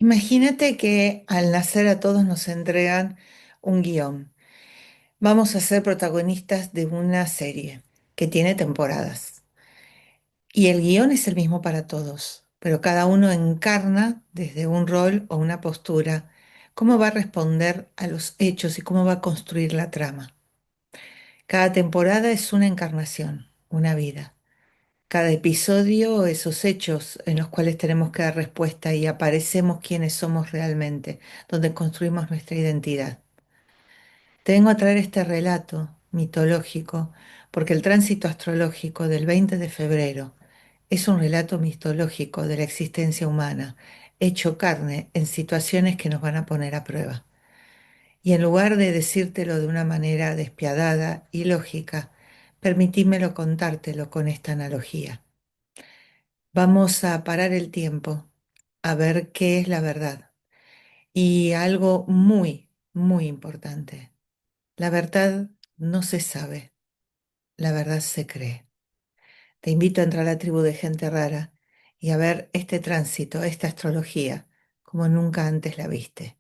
Imagínate que al nacer a todos nos entregan un guión. Vamos a ser protagonistas de una serie que tiene temporadas. Y el guión es el mismo para todos, pero cada uno encarna desde un rol o una postura cómo va a responder a los hechos y cómo va a construir la trama. Cada temporada es una encarnación, una vida. Cada episodio, esos hechos en los cuales tenemos que dar respuesta y aparecemos quienes somos realmente, donde construimos nuestra identidad. Te vengo a traer este relato mitológico porque el tránsito astrológico del 20 de febrero es un relato mitológico de la existencia humana, hecho carne en situaciones que nos van a poner a prueba. Y en lugar de decírtelo de una manera despiadada y lógica, permitímelo contártelo con esta analogía. Vamos a parar el tiempo a ver qué es la verdad. Y algo muy, muy importante. La verdad no se sabe, la verdad se cree. Te invito a entrar a la tribu de gente rara y a ver este tránsito, esta astrología, como nunca antes la viste.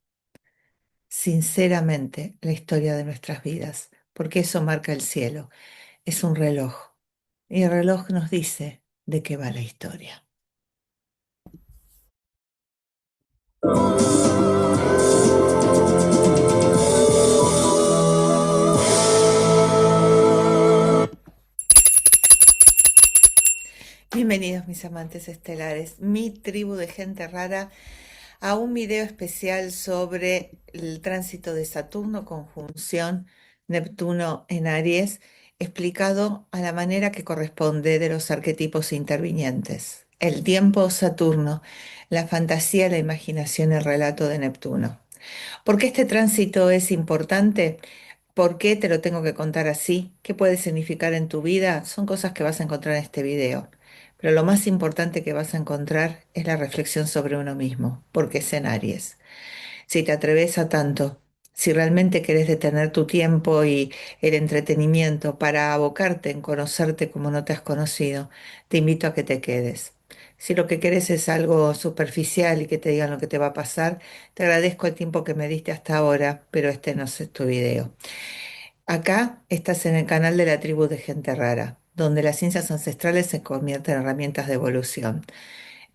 Sinceramente, la historia de nuestras vidas, porque eso marca el cielo. Es un reloj. Y el reloj nos dice de qué va la historia. Bienvenidos mis amantes estelares, mi tribu de gente rara, a un video especial sobre el tránsito de Saturno conjunción Neptuno en Aries, explicado a la manera que corresponde de los arquetipos intervinientes. El tiempo Saturno, la fantasía, la imaginación, el relato de Neptuno. ¿Por qué este tránsito es importante? ¿Por qué te lo tengo que contar así? ¿Qué puede significar en tu vida? Son cosas que vas a encontrar en este video. Pero lo más importante que vas a encontrar es la reflexión sobre uno mismo, porque es en Aries. Si te atreves a tanto, si realmente querés detener tu tiempo y el entretenimiento para abocarte en conocerte como no te has conocido, te invito a que te quedes. Si lo que querés es algo superficial y que te digan lo que te va a pasar, te agradezco el tiempo que me diste hasta ahora, pero este no es tu video. Acá estás en el canal de la tribu de gente rara, donde las ciencias ancestrales se convierten en herramientas de evolución.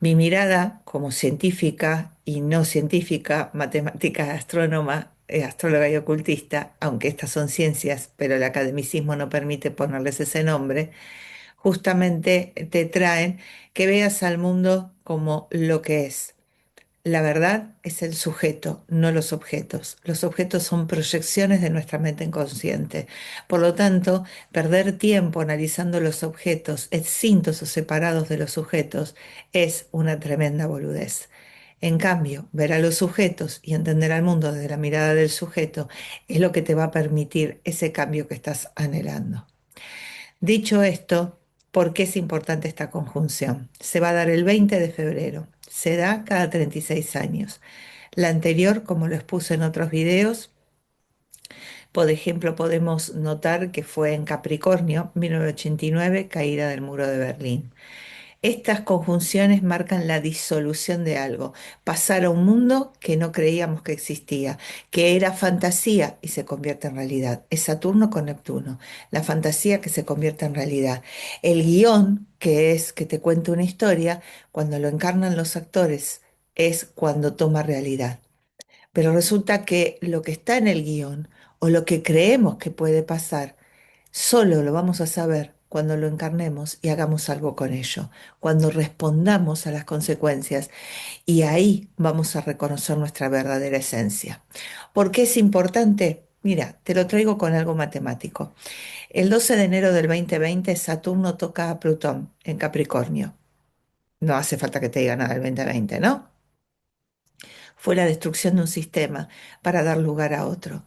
Mi mirada como científica y no científica, matemática, astrónoma, astróloga y ocultista, aunque estas son ciencias, pero el academicismo no permite ponerles ese nombre, justamente te traen que veas al mundo como lo que es. La verdad es el sujeto, no los objetos. Los objetos son proyecciones de nuestra mente inconsciente. Por lo tanto, perder tiempo analizando los objetos extintos o separados de los sujetos es una tremenda boludez. En cambio, ver a los sujetos y entender al mundo desde la mirada del sujeto es lo que te va a permitir ese cambio que estás anhelando. Dicho esto, ¿por qué es importante esta conjunción? Se va a dar el 20 de febrero. Se da cada 36 años. La anterior, como lo expuse en otros videos, por ejemplo, podemos notar que fue en Capricornio, 1989, caída del muro de Berlín. Estas conjunciones marcan la disolución de algo, pasar a un mundo que no creíamos que existía, que era fantasía y se convierte en realidad. Es Saturno con Neptuno, la fantasía que se convierte en realidad. El guión, que es que te cuento una historia, cuando lo encarnan los actores, es cuando toma realidad. Pero resulta que lo que está en el guión o lo que creemos que puede pasar, solo lo vamos a saber cuando lo encarnemos y hagamos algo con ello, cuando respondamos a las consecuencias y ahí vamos a reconocer nuestra verdadera esencia. ¿Por qué es importante? Mira, te lo traigo con algo matemático. El 12 de enero del 2020 Saturno toca a Plutón en Capricornio. No hace falta que te diga nada del 2020, ¿no? Fue la destrucción de un sistema para dar lugar a otro.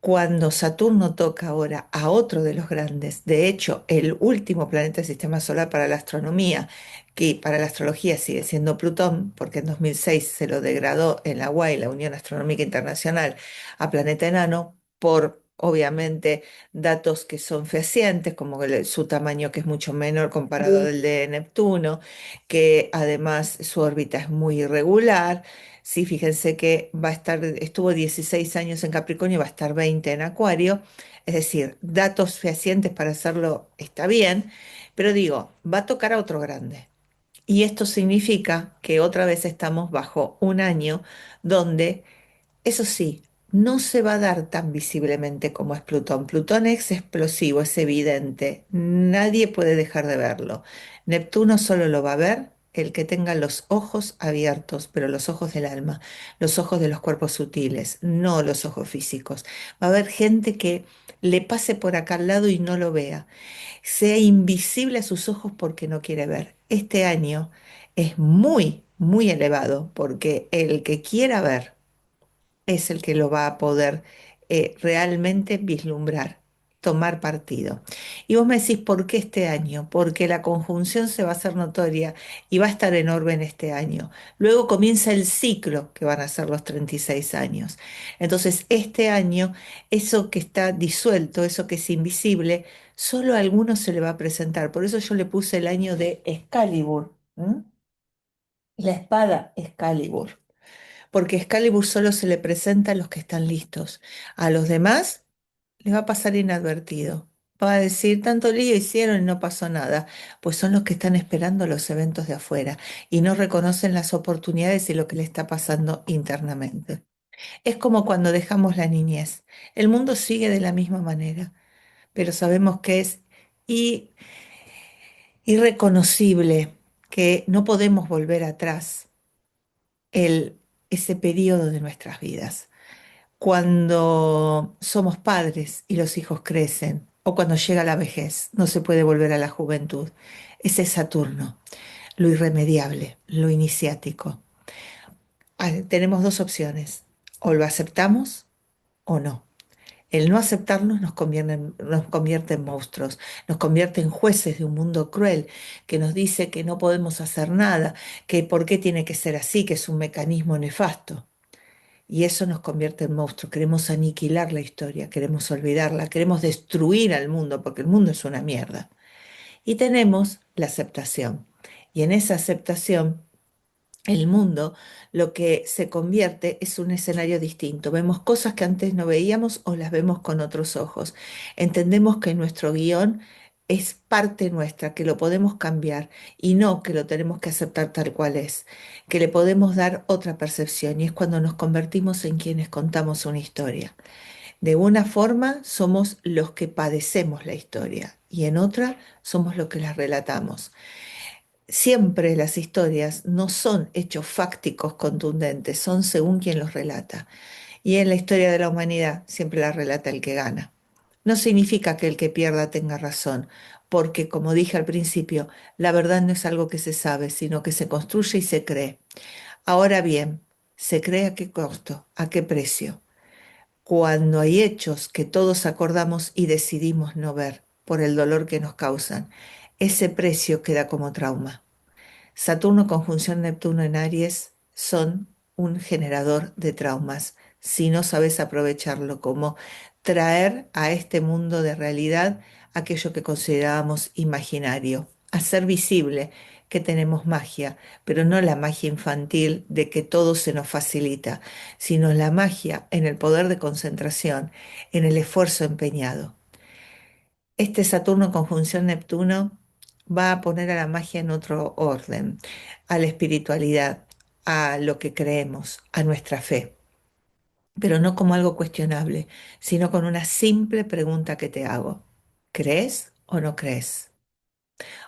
Cuando Saturno toca ahora a otro de los grandes, de hecho, el último planeta del sistema solar para la astronomía, que para la astrología sigue siendo Plutón, porque en 2006 se lo degradó en la UAI, la Unión Astronómica Internacional, a planeta enano por obviamente datos que son fehacientes, como su tamaño que es mucho menor comparado al de Neptuno, que además su órbita es muy irregular. Sí, fíjense que va a estar, estuvo 16 años en Capricornio, va a estar 20 en Acuario. Es decir, datos fehacientes para hacerlo está bien, pero digo, va a tocar a otro grande. Y esto significa que otra vez estamos bajo un año donde, eso sí, no se va a dar tan visiblemente como es Plutón. Plutón es explosivo, es evidente. Nadie puede dejar de verlo. Neptuno solo lo va a ver el que tenga los ojos abiertos, pero los ojos del alma, los ojos de los cuerpos sutiles, no los ojos físicos. Va a haber gente que le pase por acá al lado y no lo vea, sea invisible a sus ojos porque no quiere ver. Este año es muy, muy elevado porque el que quiera ver es el que lo va a poder realmente vislumbrar, tomar partido. Y vos me decís, ¿por qué este año? Porque la conjunción se va a hacer notoria y va a estar en orden este año. Luego comienza el ciclo, que van a ser los 36 años. Entonces, este año, eso que está disuelto, eso que es invisible, solo a algunos se le va a presentar. Por eso yo le puse el año de Excalibur. ¿M? La espada Excalibur, porque Excalibur solo se le presenta a los que están listos. A los demás les va a pasar inadvertido. Va a decir, tanto lío hicieron y no pasó nada. Pues son los que están esperando los eventos de afuera y no reconocen las oportunidades y lo que le está pasando internamente. Es como cuando dejamos la niñez. El mundo sigue de la misma manera, pero sabemos que es i- irreconocible, que no podemos volver atrás ese periodo de nuestras vidas. Cuando somos padres y los hijos crecen, o cuando llega la vejez, no se puede volver a la juventud. Ese es Saturno, lo irremediable, lo iniciático. Tenemos dos opciones, o lo aceptamos o no. El no aceptarnos nos convierte en monstruos, nos convierte en jueces de un mundo cruel que nos dice que no podemos hacer nada, que por qué tiene que ser así, que es un mecanismo nefasto. Y eso nos convierte en monstruos. Queremos aniquilar la historia, queremos olvidarla, queremos destruir al mundo, porque el mundo es una mierda. Y tenemos la aceptación. Y en esa aceptación, el mundo lo que se convierte es un escenario distinto. Vemos cosas que antes no veíamos o las vemos con otros ojos. Entendemos que nuestro guión es parte nuestra, que lo podemos cambiar y no que lo tenemos que aceptar tal cual es, que le podemos dar otra percepción y es cuando nos convertimos en quienes contamos una historia. De una forma somos los que padecemos la historia y en otra somos los que la relatamos. Siempre las historias no son hechos fácticos contundentes, son según quien los relata. Y en la historia de la humanidad siempre la relata el que gana. No significa que el que pierda tenga razón, porque como dije al principio, la verdad no es algo que se sabe, sino que se construye y se cree. Ahora bien, ¿se cree a qué costo? ¿A qué precio? Cuando hay hechos que todos acordamos y decidimos no ver por el dolor que nos causan, ese precio queda como trauma. Saturno conjunción Neptuno en Aries son un generador de traumas si no sabes aprovecharlo como traer a este mundo de realidad aquello que considerábamos imaginario, hacer visible que tenemos magia, pero no la magia infantil de que todo se nos facilita, sino la magia en el poder de concentración, en el esfuerzo empeñado. Este Saturno conjunción Neptuno va a poner a la magia en otro orden, a la espiritualidad, a lo que creemos, a nuestra fe, pero no como algo cuestionable, sino con una simple pregunta que te hago. ¿Crees o no crees?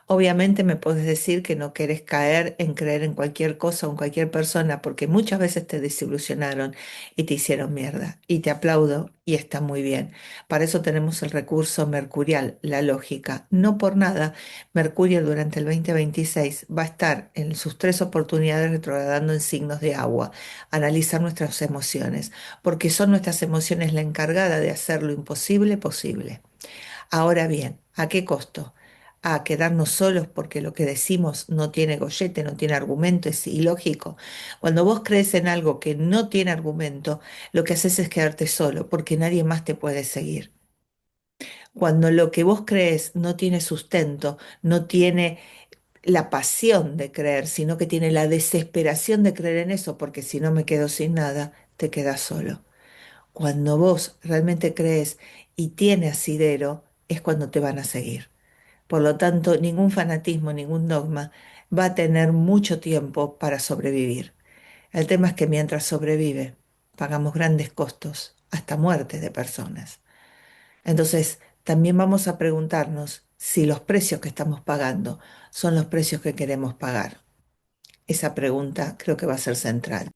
Obviamente me puedes decir que no querés caer en creer en cualquier cosa o en cualquier persona, porque muchas veces te desilusionaron y te hicieron mierda. Y te aplaudo y está muy bien. Para eso tenemos el recurso mercurial, la lógica. No por nada, Mercurio durante el 2026 va a estar en sus tres oportunidades retrogradando en signos de agua, analizar nuestras emociones, porque son nuestras emociones la encargada de hacer lo imposible posible. Ahora bien, ¿a qué costo? a quedarnos solos porque lo que decimos no tiene gollete, no tiene argumento, es ilógico. Cuando vos crees en algo que no tiene argumento, lo que haces es quedarte solo porque nadie más te puede seguir. Cuando lo que vos crees no tiene sustento, no tiene la pasión de creer, sino que tiene la desesperación de creer en eso, porque si no me quedo sin nada, te quedas solo. Cuando vos realmente crees y tienes asidero, es cuando te van a seguir. Por lo tanto, ningún fanatismo, ningún dogma va a tener mucho tiempo para sobrevivir. El tema es que mientras sobrevive, pagamos grandes costos, hasta muertes de personas. Entonces, también vamos a preguntarnos si los precios que estamos pagando son los precios que queremos pagar. Esa pregunta creo que va a ser central.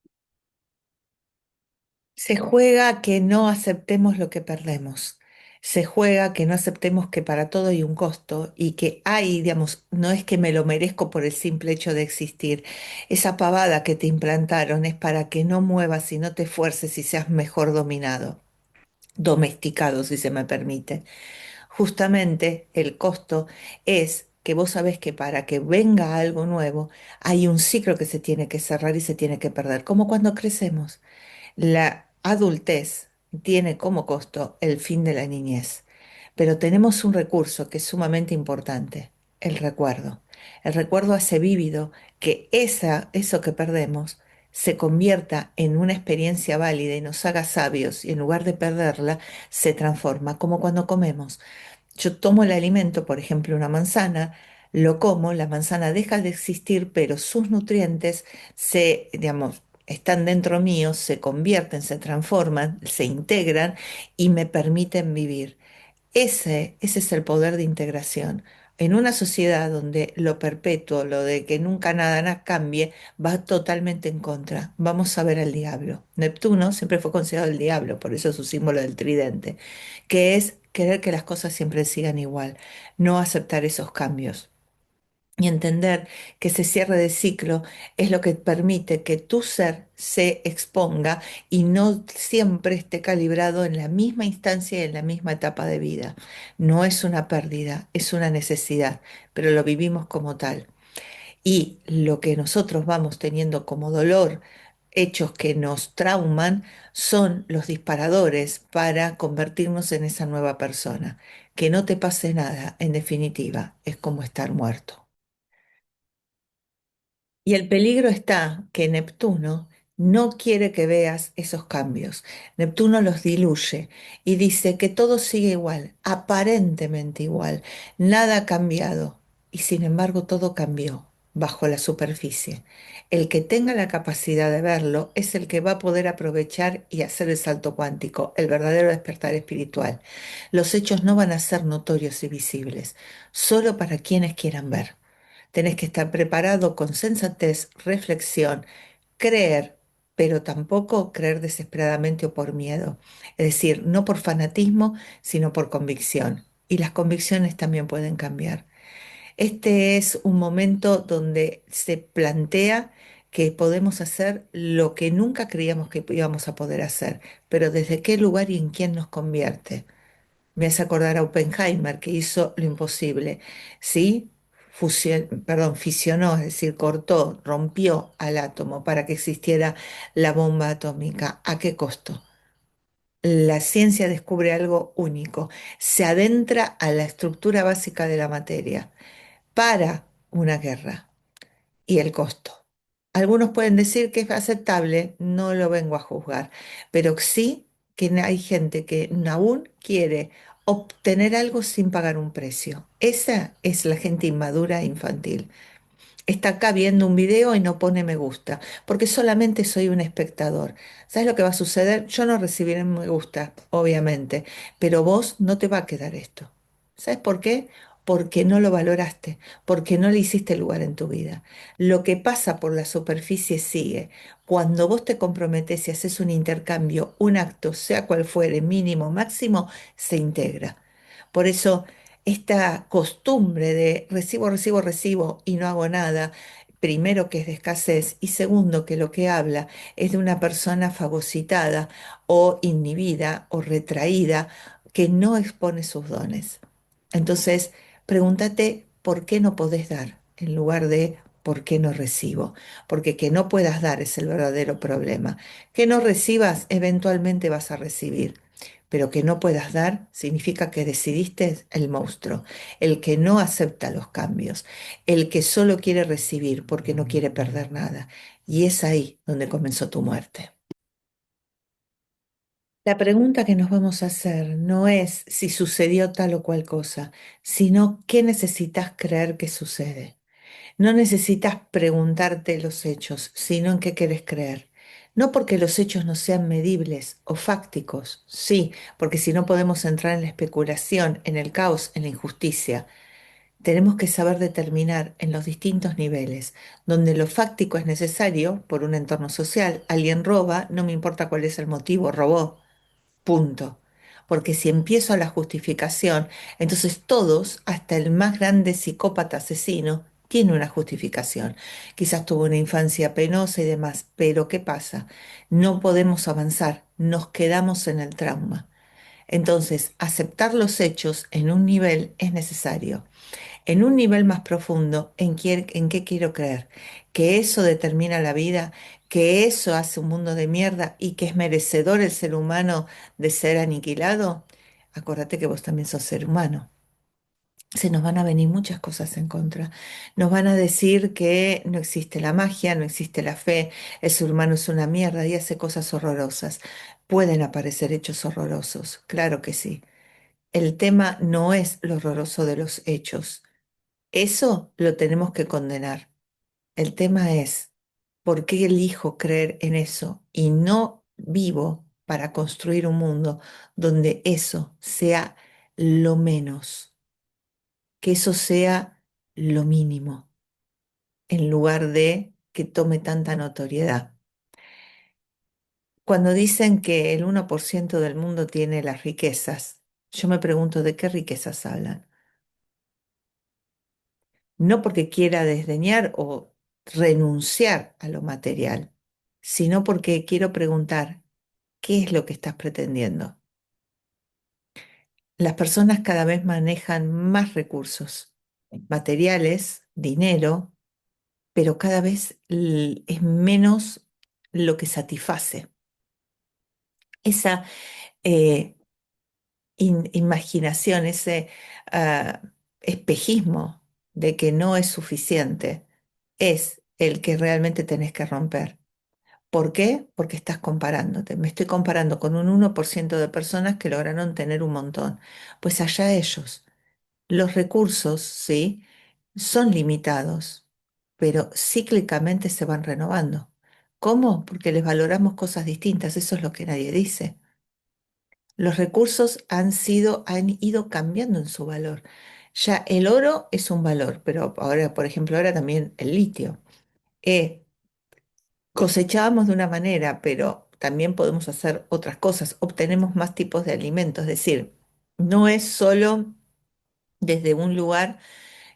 Se juega que no aceptemos lo que perdemos. Se juega que no aceptemos que para todo hay un costo y que hay, digamos, no es que me lo merezco por el simple hecho de existir. Esa pavada que te implantaron es para que no muevas y no te esfuerces y seas mejor dominado, domesticado, si se me permite. Justamente el costo es que vos sabés que para que venga algo nuevo hay un ciclo que se tiene que cerrar y se tiene que perder, como cuando crecemos. La adultez tiene como costo el fin de la niñez, pero tenemos un recurso que es sumamente importante, el recuerdo. El recuerdo hace vívido que eso que perdemos se convierta en una experiencia válida y nos haga sabios y en lugar de perderla, se transforma, como cuando comemos. Yo tomo el alimento, por ejemplo, una manzana, lo como, la manzana deja de existir, pero sus nutrientes digamos, están dentro mío, se convierten, se transforman, se integran y me permiten vivir. Ese es el poder de integración. En una sociedad donde lo perpetuo, lo de que nunca nada cambie, va totalmente en contra. Vamos a ver al diablo. Neptuno siempre fue considerado el diablo, por eso es su símbolo del tridente, que es querer que las cosas siempre sigan igual, no aceptar esos cambios. Y entender que ese cierre de ciclo es lo que permite que tu ser se exponga y no siempre esté calibrado en la misma instancia y en la misma etapa de vida. No es una pérdida, es una necesidad, pero lo vivimos como tal. Y lo que nosotros vamos teniendo como dolor, hechos que nos trauman, son los disparadores para convertirnos en esa nueva persona. Que no te pase nada, en definitiva, es como estar muerto. Y el peligro está que Neptuno no quiere que veas esos cambios. Neptuno los diluye y dice que todo sigue igual, aparentemente igual, nada ha cambiado. Y sin embargo todo cambió bajo la superficie. El que tenga la capacidad de verlo es el que va a poder aprovechar y hacer el salto cuántico, el verdadero despertar espiritual. Los hechos no van a ser notorios y visibles, solo para quienes quieran ver. Tenés que estar preparado con sensatez, reflexión, creer, pero tampoco creer desesperadamente o por miedo. Es decir, no por fanatismo, sino por convicción. Y las convicciones también pueden cambiar. Este es un momento donde se plantea que podemos hacer lo que nunca creíamos que íbamos a poder hacer, pero desde qué lugar y en quién nos convierte. Me hace acordar a Oppenheimer, que hizo lo imposible. ¿Sí? Fisionó, es decir, cortó, rompió al átomo para que existiera la bomba atómica. ¿A qué costo? La ciencia descubre algo único. Se adentra a la estructura básica de la materia para una guerra y el costo. Algunos pueden decir que es aceptable, no lo vengo a juzgar, pero sí que hay gente que aún quiere obtener algo sin pagar un precio. Esa es la gente inmadura e infantil. Está acá viendo un video y no pone me gusta, porque solamente soy un espectador. ¿Sabes lo que va a suceder? Yo no recibiré me gusta, obviamente, pero vos no te va a quedar esto. ¿Sabes por qué? Porque no lo valoraste, porque no le hiciste lugar en tu vida. Lo que pasa por la superficie sigue. Cuando vos te comprometes y haces un intercambio, un acto, sea cual fuere, mínimo, máximo, se integra. Por eso esta costumbre de recibo, recibo, recibo y no hago nada, primero que es de escasez y segundo que lo que habla es de una persona fagocitada o inhibida o retraída que no expone sus dones. Entonces, pregúntate por qué no podés dar en lugar de por qué no recibo. Porque que no puedas dar es el verdadero problema. Que no recibas, eventualmente vas a recibir. Pero que no puedas dar significa que decidiste el monstruo, el que no acepta los cambios, el que solo quiere recibir porque no quiere perder nada. Y es ahí donde comenzó tu muerte. La pregunta que nos vamos a hacer no es si sucedió tal o cual cosa, sino qué necesitas creer que sucede. No necesitas preguntarte los hechos, sino en qué quieres creer. No porque los hechos no sean medibles o fácticos, sí, porque si no podemos entrar en la especulación, en el caos, en la injusticia. Tenemos que saber determinar en los distintos niveles, donde lo fáctico es necesario por un entorno social. Alguien roba, no me importa cuál es el motivo, robó. Punto. Porque si empiezo a la justificación, entonces todos, hasta el más grande psicópata asesino, tiene una justificación. Quizás tuvo una infancia penosa y demás, pero ¿qué pasa? No podemos avanzar, nos quedamos en el trauma. Entonces, aceptar los hechos en un nivel es necesario. En un nivel más profundo, en qué quiero creer, que eso determina la vida, que eso hace un mundo de mierda y que es merecedor el ser humano de ser aniquilado. Acuérdate que vos también sos ser humano. Se nos van a venir muchas cosas en contra. Nos van a decir que no existe la magia, no existe la fe, el ser humano es una mierda y hace cosas horrorosas. Pueden aparecer hechos horrorosos, claro que sí. El tema no es lo horroroso de los hechos, eso lo tenemos que condenar. El tema es, ¿por qué elijo creer en eso y no vivo para construir un mundo donde eso sea lo menos, que eso sea lo mínimo, en lugar de que tome tanta notoriedad? Cuando dicen que el 1% del mundo tiene las riquezas, yo me pregunto de qué riquezas hablan. No porque quiera desdeñar o renunciar a lo material, sino porque quiero preguntar, ¿qué es lo que estás pretendiendo? Las personas cada vez manejan más recursos materiales, dinero, pero cada vez es menos lo que satisface. Esa eh, imaginación, ese ah, espejismo de que no es suficiente, es el que realmente tenés que romper. ¿Por qué? Porque estás comparándote. Me estoy comparando con un 1% de personas que lograron tener un montón. Pues allá ellos. Los recursos, sí, son limitados, pero cíclicamente se van renovando. ¿Cómo? Porque les valoramos cosas distintas. Eso es lo que nadie dice. Los recursos han ido cambiando en su valor. Ya el oro es un valor, pero ahora, por ejemplo, ahora también el litio. Eh, Cosechábamos de una manera, pero también podemos hacer otras cosas. Obtenemos más tipos de alimentos, es decir, no es solo desde un lugar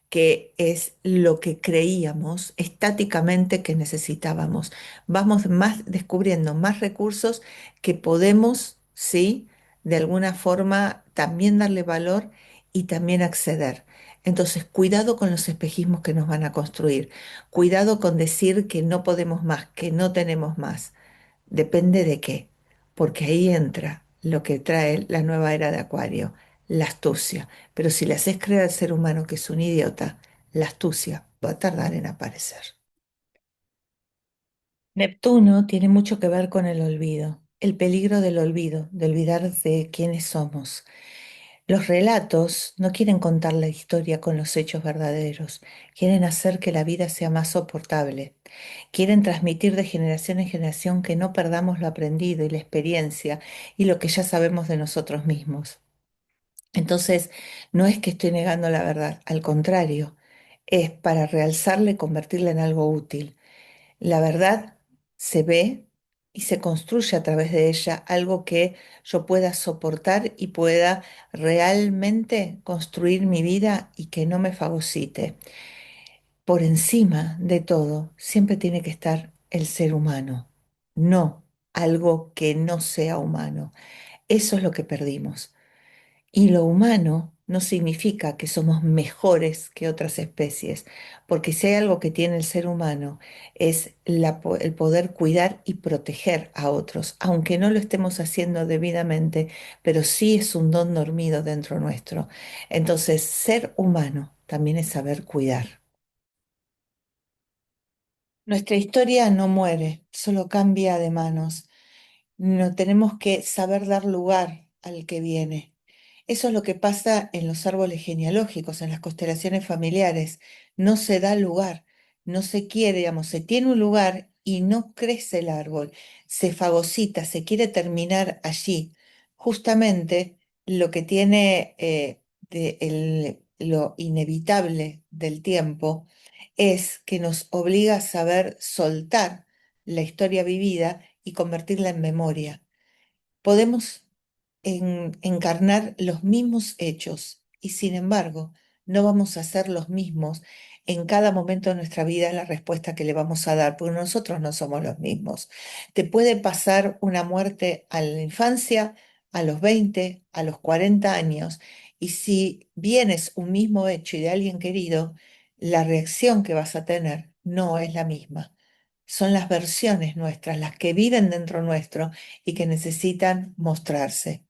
que es lo que creíamos estáticamente que necesitábamos. Vamos más descubriendo más recursos que podemos, sí, de alguna forma también darle valor y también acceder. Entonces, cuidado con los espejismos que nos van a construir. Cuidado con decir que no podemos más, que no tenemos más. Depende de qué, porque ahí entra lo que trae la nueva era de Acuario, la astucia. Pero si le haces creer al ser humano que es un idiota, la astucia va a tardar en aparecer. Neptuno tiene mucho que ver con el olvido, el peligro del olvido, de olvidar de quiénes somos. Los relatos no quieren contar la historia con los hechos verdaderos, quieren hacer que la vida sea más soportable, quieren transmitir de generación en generación que no perdamos lo aprendido y la experiencia y lo que ya sabemos de nosotros mismos. Entonces, no es que estoy negando la verdad, al contrario, es para realzarla y convertirla en algo útil. La verdad se ve y se construye a través de ella algo que yo pueda soportar y pueda realmente construir mi vida y que no me fagocite. Por encima de todo, siempre tiene que estar el ser humano, no algo que no sea humano. Eso es lo que perdimos. Y lo humano no significa que somos mejores que otras especies, porque si hay algo que tiene el ser humano es el poder cuidar y proteger a otros, aunque no lo estemos haciendo debidamente, pero sí es un don dormido dentro nuestro. Entonces, ser humano también es saber cuidar. Nuestra historia no muere, solo cambia de manos. No tenemos que saber dar lugar al que viene. Eso es lo que pasa en los árboles genealógicos, en las constelaciones familiares. No se da lugar, no se quiere, digamos, se tiene un lugar y no crece el árbol, se fagocita, se quiere terminar allí. Justamente lo que tiene lo inevitable del tiempo es que nos obliga a saber soltar la historia vivida y convertirla en memoria. Podemos encarnar los mismos hechos y sin embargo no vamos a ser los mismos en cada momento de nuestra vida la respuesta que le vamos a dar, porque nosotros no somos los mismos. Te puede pasar una muerte a la infancia, a los 20, a los 40 años, y si vienes un mismo hecho y de alguien querido, la reacción que vas a tener no es la misma. Son las versiones nuestras, las que viven dentro nuestro y que necesitan mostrarse.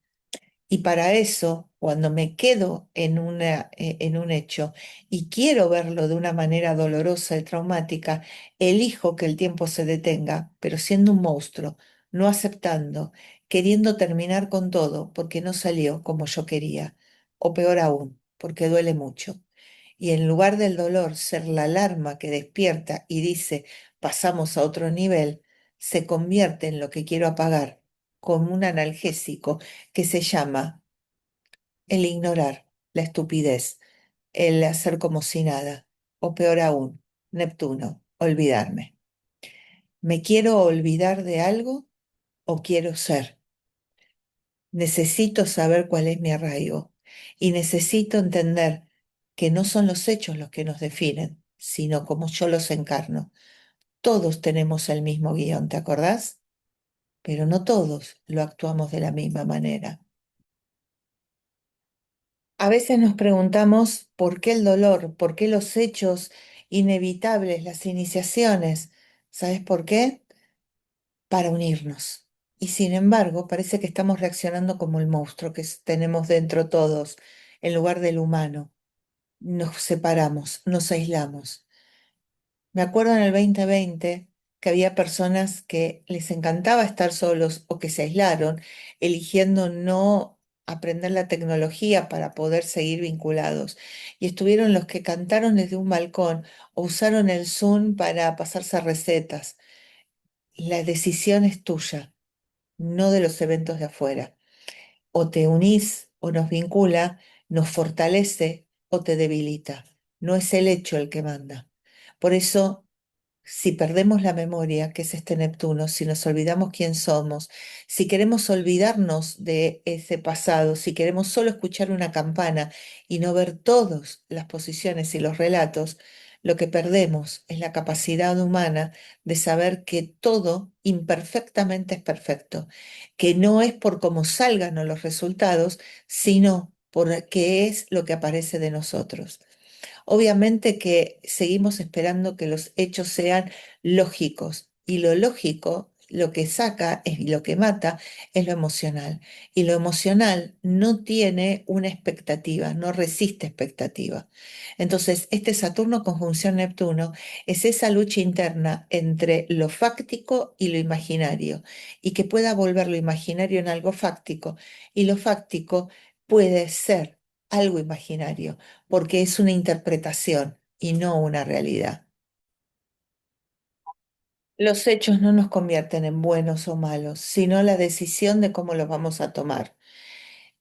Y para eso, cuando me quedo en un hecho y quiero verlo de una manera dolorosa y traumática, elijo que el tiempo se detenga, pero siendo un monstruo, no aceptando, queriendo terminar con todo porque no salió como yo quería, o peor aún, porque duele mucho. Y en lugar del dolor ser la alarma que despierta y dice, pasamos a otro nivel, se convierte en lo que quiero apagar, como un analgésico que se llama el ignorar, la estupidez, el hacer como si nada, o peor aún, Neptuno, olvidarme. ¿Me quiero olvidar de algo o quiero ser? Necesito saber cuál es mi arraigo y necesito entender que no son los hechos los que nos definen, sino como yo los encarno. Todos tenemos el mismo guión, ¿te acordás? Pero no todos lo actuamos de la misma manera. A veces nos preguntamos por qué el dolor, por qué los hechos inevitables, las iniciaciones. ¿Sabes por qué? Para unirnos. Y sin embargo, parece que estamos reaccionando como el monstruo que tenemos dentro todos, en lugar del humano. Nos separamos, nos aislamos. Me acuerdo en el 2020 que había personas que les encantaba estar solos o que se aislaron, eligiendo no aprender la tecnología para poder seguir vinculados. Y estuvieron los que cantaron desde un balcón o usaron el Zoom para pasarse recetas. La decisión es tuya, no de los eventos de afuera. O te unís o nos vincula, nos fortalece o te debilita. No es el hecho el que manda. Por eso si perdemos la memoria, que es este Neptuno, si nos olvidamos quién somos, si queremos olvidarnos de ese pasado, si queremos solo escuchar una campana y no ver todas las posiciones y los relatos, lo que perdemos es la capacidad humana de saber que todo imperfectamente es perfecto, que no es por cómo salgan o los resultados, sino por qué es lo que aparece de nosotros. Obviamente que seguimos esperando que los hechos sean lógicos y lo lógico, lo que saca y lo que mata es lo emocional. Y lo emocional no tiene una expectativa, no resiste expectativa. Entonces, este Saturno conjunción Neptuno es esa lucha interna entre lo fáctico y lo imaginario y que pueda volver lo imaginario en algo fáctico y lo fáctico puede ser algo imaginario porque es una interpretación y no una realidad. Los hechos no nos convierten en buenos o malos, sino la decisión de cómo los vamos a tomar.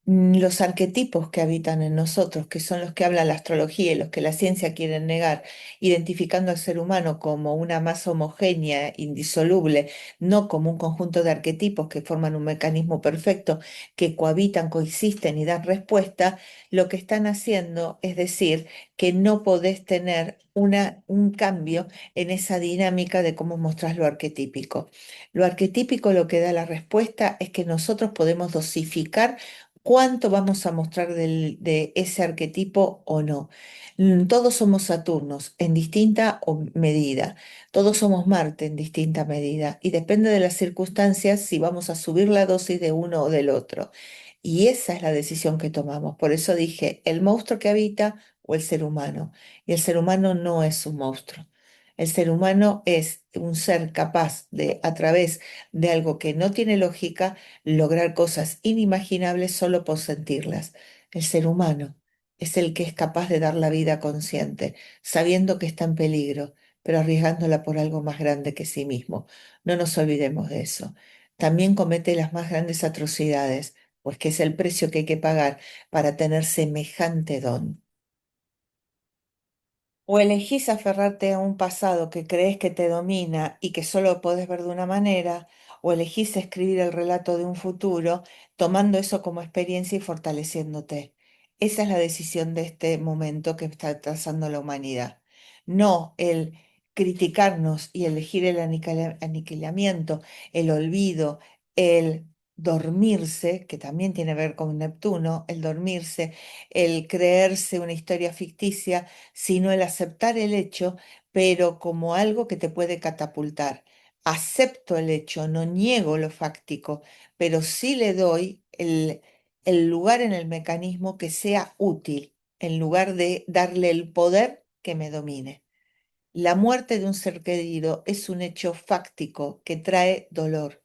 Los arquetipos que habitan en nosotros, que son los que habla la astrología y los que la ciencia quiere negar, identificando al ser humano como una masa homogénea, indisoluble, no como un conjunto de arquetipos que forman un mecanismo perfecto, que cohabitan, coexisten y dan respuesta, lo que están haciendo es decir que no podés tener un cambio en esa dinámica de cómo mostrás lo arquetípico. Lo arquetípico lo que da la respuesta es que nosotros podemos dosificar cuánto vamos a mostrar de ese arquetipo o no. Todos somos Saturnos en distinta medida, todos somos Marte en distinta medida y depende de las circunstancias si vamos a subir la dosis de uno o del otro. Y esa es la decisión que tomamos. Por eso dije, el monstruo que habita o el ser humano. Y el ser humano no es un monstruo. El ser humano es un ser capaz de, a través de algo que no tiene lógica, lograr cosas inimaginables solo por sentirlas. El ser humano es el que es capaz de dar la vida consciente, sabiendo que está en peligro, pero arriesgándola por algo más grande que sí mismo. No nos olvidemos de eso. También comete las más grandes atrocidades, pues que es el precio que hay que pagar para tener semejante don. O elegís aferrarte a un pasado que crees que te domina y que solo podés ver de una manera, o elegís escribir el relato de un futuro tomando eso como experiencia y fortaleciéndote. Esa es la decisión de este momento que está trazando la humanidad. No el criticarnos y elegir el aniquilamiento, el olvido, el dormirse, que también tiene que ver con Neptuno, el dormirse, el creerse una historia ficticia sino el aceptar el hecho, pero como algo que te puede catapultar. Acepto el hecho, no niego lo fáctico, pero sí le doy el lugar en el mecanismo que sea útil, en lugar de darle el poder que me domine. La muerte de un ser querido es un hecho fáctico que trae dolor.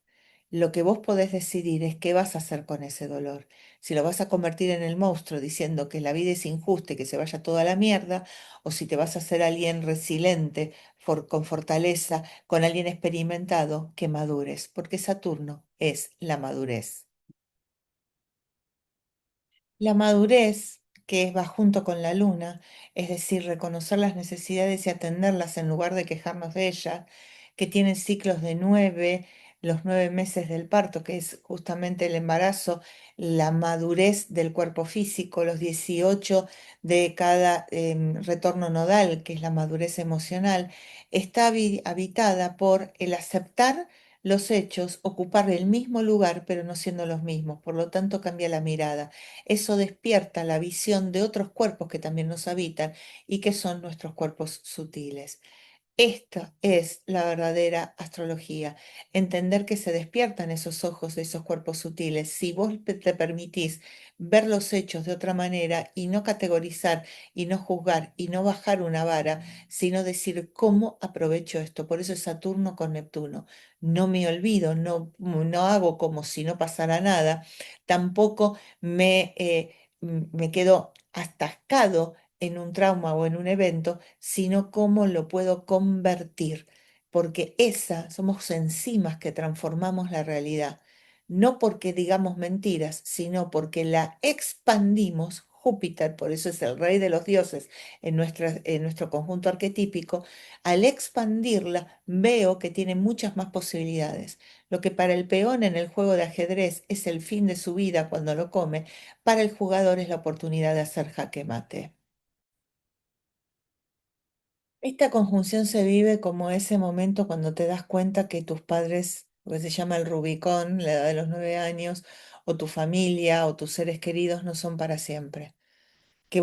Lo que vos podés decidir es qué vas a hacer con ese dolor. Si lo vas a convertir en el monstruo diciendo que la vida es injusta y que se vaya toda la mierda, o si te vas a hacer alguien resiliente, con fortaleza, con alguien experimentado, que madures, porque Saturno es la madurez. La madurez, que va junto con la luna, es decir, reconocer las necesidades y atenderlas en lugar de quejarnos de ellas, que tienen ciclos de 9, los 9 meses del parto, que es justamente el embarazo, la madurez del cuerpo físico, los 18 de cada retorno nodal, que es la madurez emocional, está habitada por el aceptar los hechos, ocupar el mismo lugar, pero no siendo los mismos. Por lo tanto, cambia la mirada. Eso despierta la visión de otros cuerpos que también nos habitan y que son nuestros cuerpos sutiles. Esta es la verdadera astrología, entender que se despiertan esos ojos de esos cuerpos sutiles. Si vos te permitís ver los hechos de otra manera y no categorizar y no juzgar y no bajar una vara, sino decir cómo aprovecho esto. Por eso es Saturno con Neptuno. No me olvido, no hago como si no pasara nada, tampoco me quedo atascado en un trauma o en un evento, sino cómo lo puedo convertir, porque somos enzimas que transformamos la realidad, no porque digamos mentiras, sino porque la expandimos. Júpiter, por eso es el rey de los dioses en nuestro conjunto arquetípico, al expandirla veo que tiene muchas más posibilidades. Lo que para el peón en el juego de ajedrez es el fin de su vida cuando lo come, para el jugador es la oportunidad de hacer jaque mate. Esta conjunción se vive como ese momento cuando te das cuenta que tus padres, lo que se llama el Rubicón, la edad de los 9 años, o tu familia o tus seres queridos no son para siempre. ¿Qué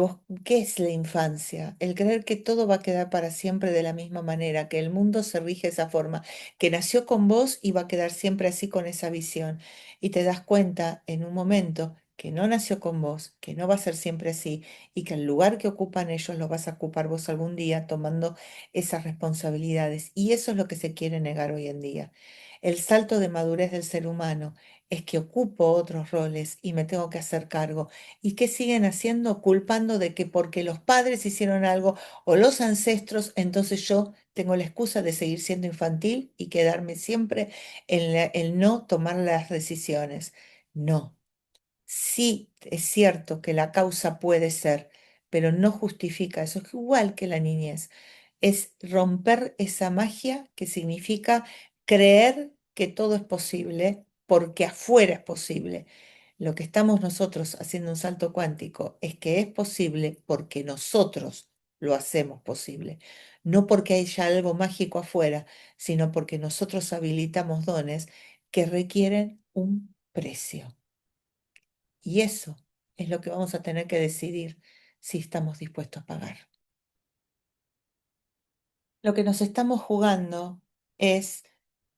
es la infancia? El creer que todo va a quedar para siempre de la misma manera, que el mundo se rige de esa forma, que nació con vos y va a quedar siempre así con esa visión. Y te das cuenta en un momento que no nació con vos, que no va a ser siempre así y que el lugar que ocupan ellos lo vas a ocupar vos algún día tomando esas responsabilidades. Y eso es lo que se quiere negar hoy en día. El salto de madurez del ser humano es que ocupo otros roles y me tengo que hacer cargo. ¿Y qué siguen haciendo? Culpando de que porque los padres hicieron algo o los ancestros, entonces yo tengo la excusa de seguir siendo infantil y quedarme siempre en el no tomar las decisiones. No. Sí, es cierto que la causa puede ser, pero no justifica eso. Es igual que la niñez. Es romper esa magia que significa creer que todo es posible porque afuera es posible. Lo que estamos nosotros haciendo un salto cuántico es que es posible porque nosotros lo hacemos posible. No porque haya algo mágico afuera, sino porque nosotros habilitamos dones que requieren un precio. Y eso es lo que vamos a tener que decidir si estamos dispuestos a pagar. Lo que nos estamos jugando es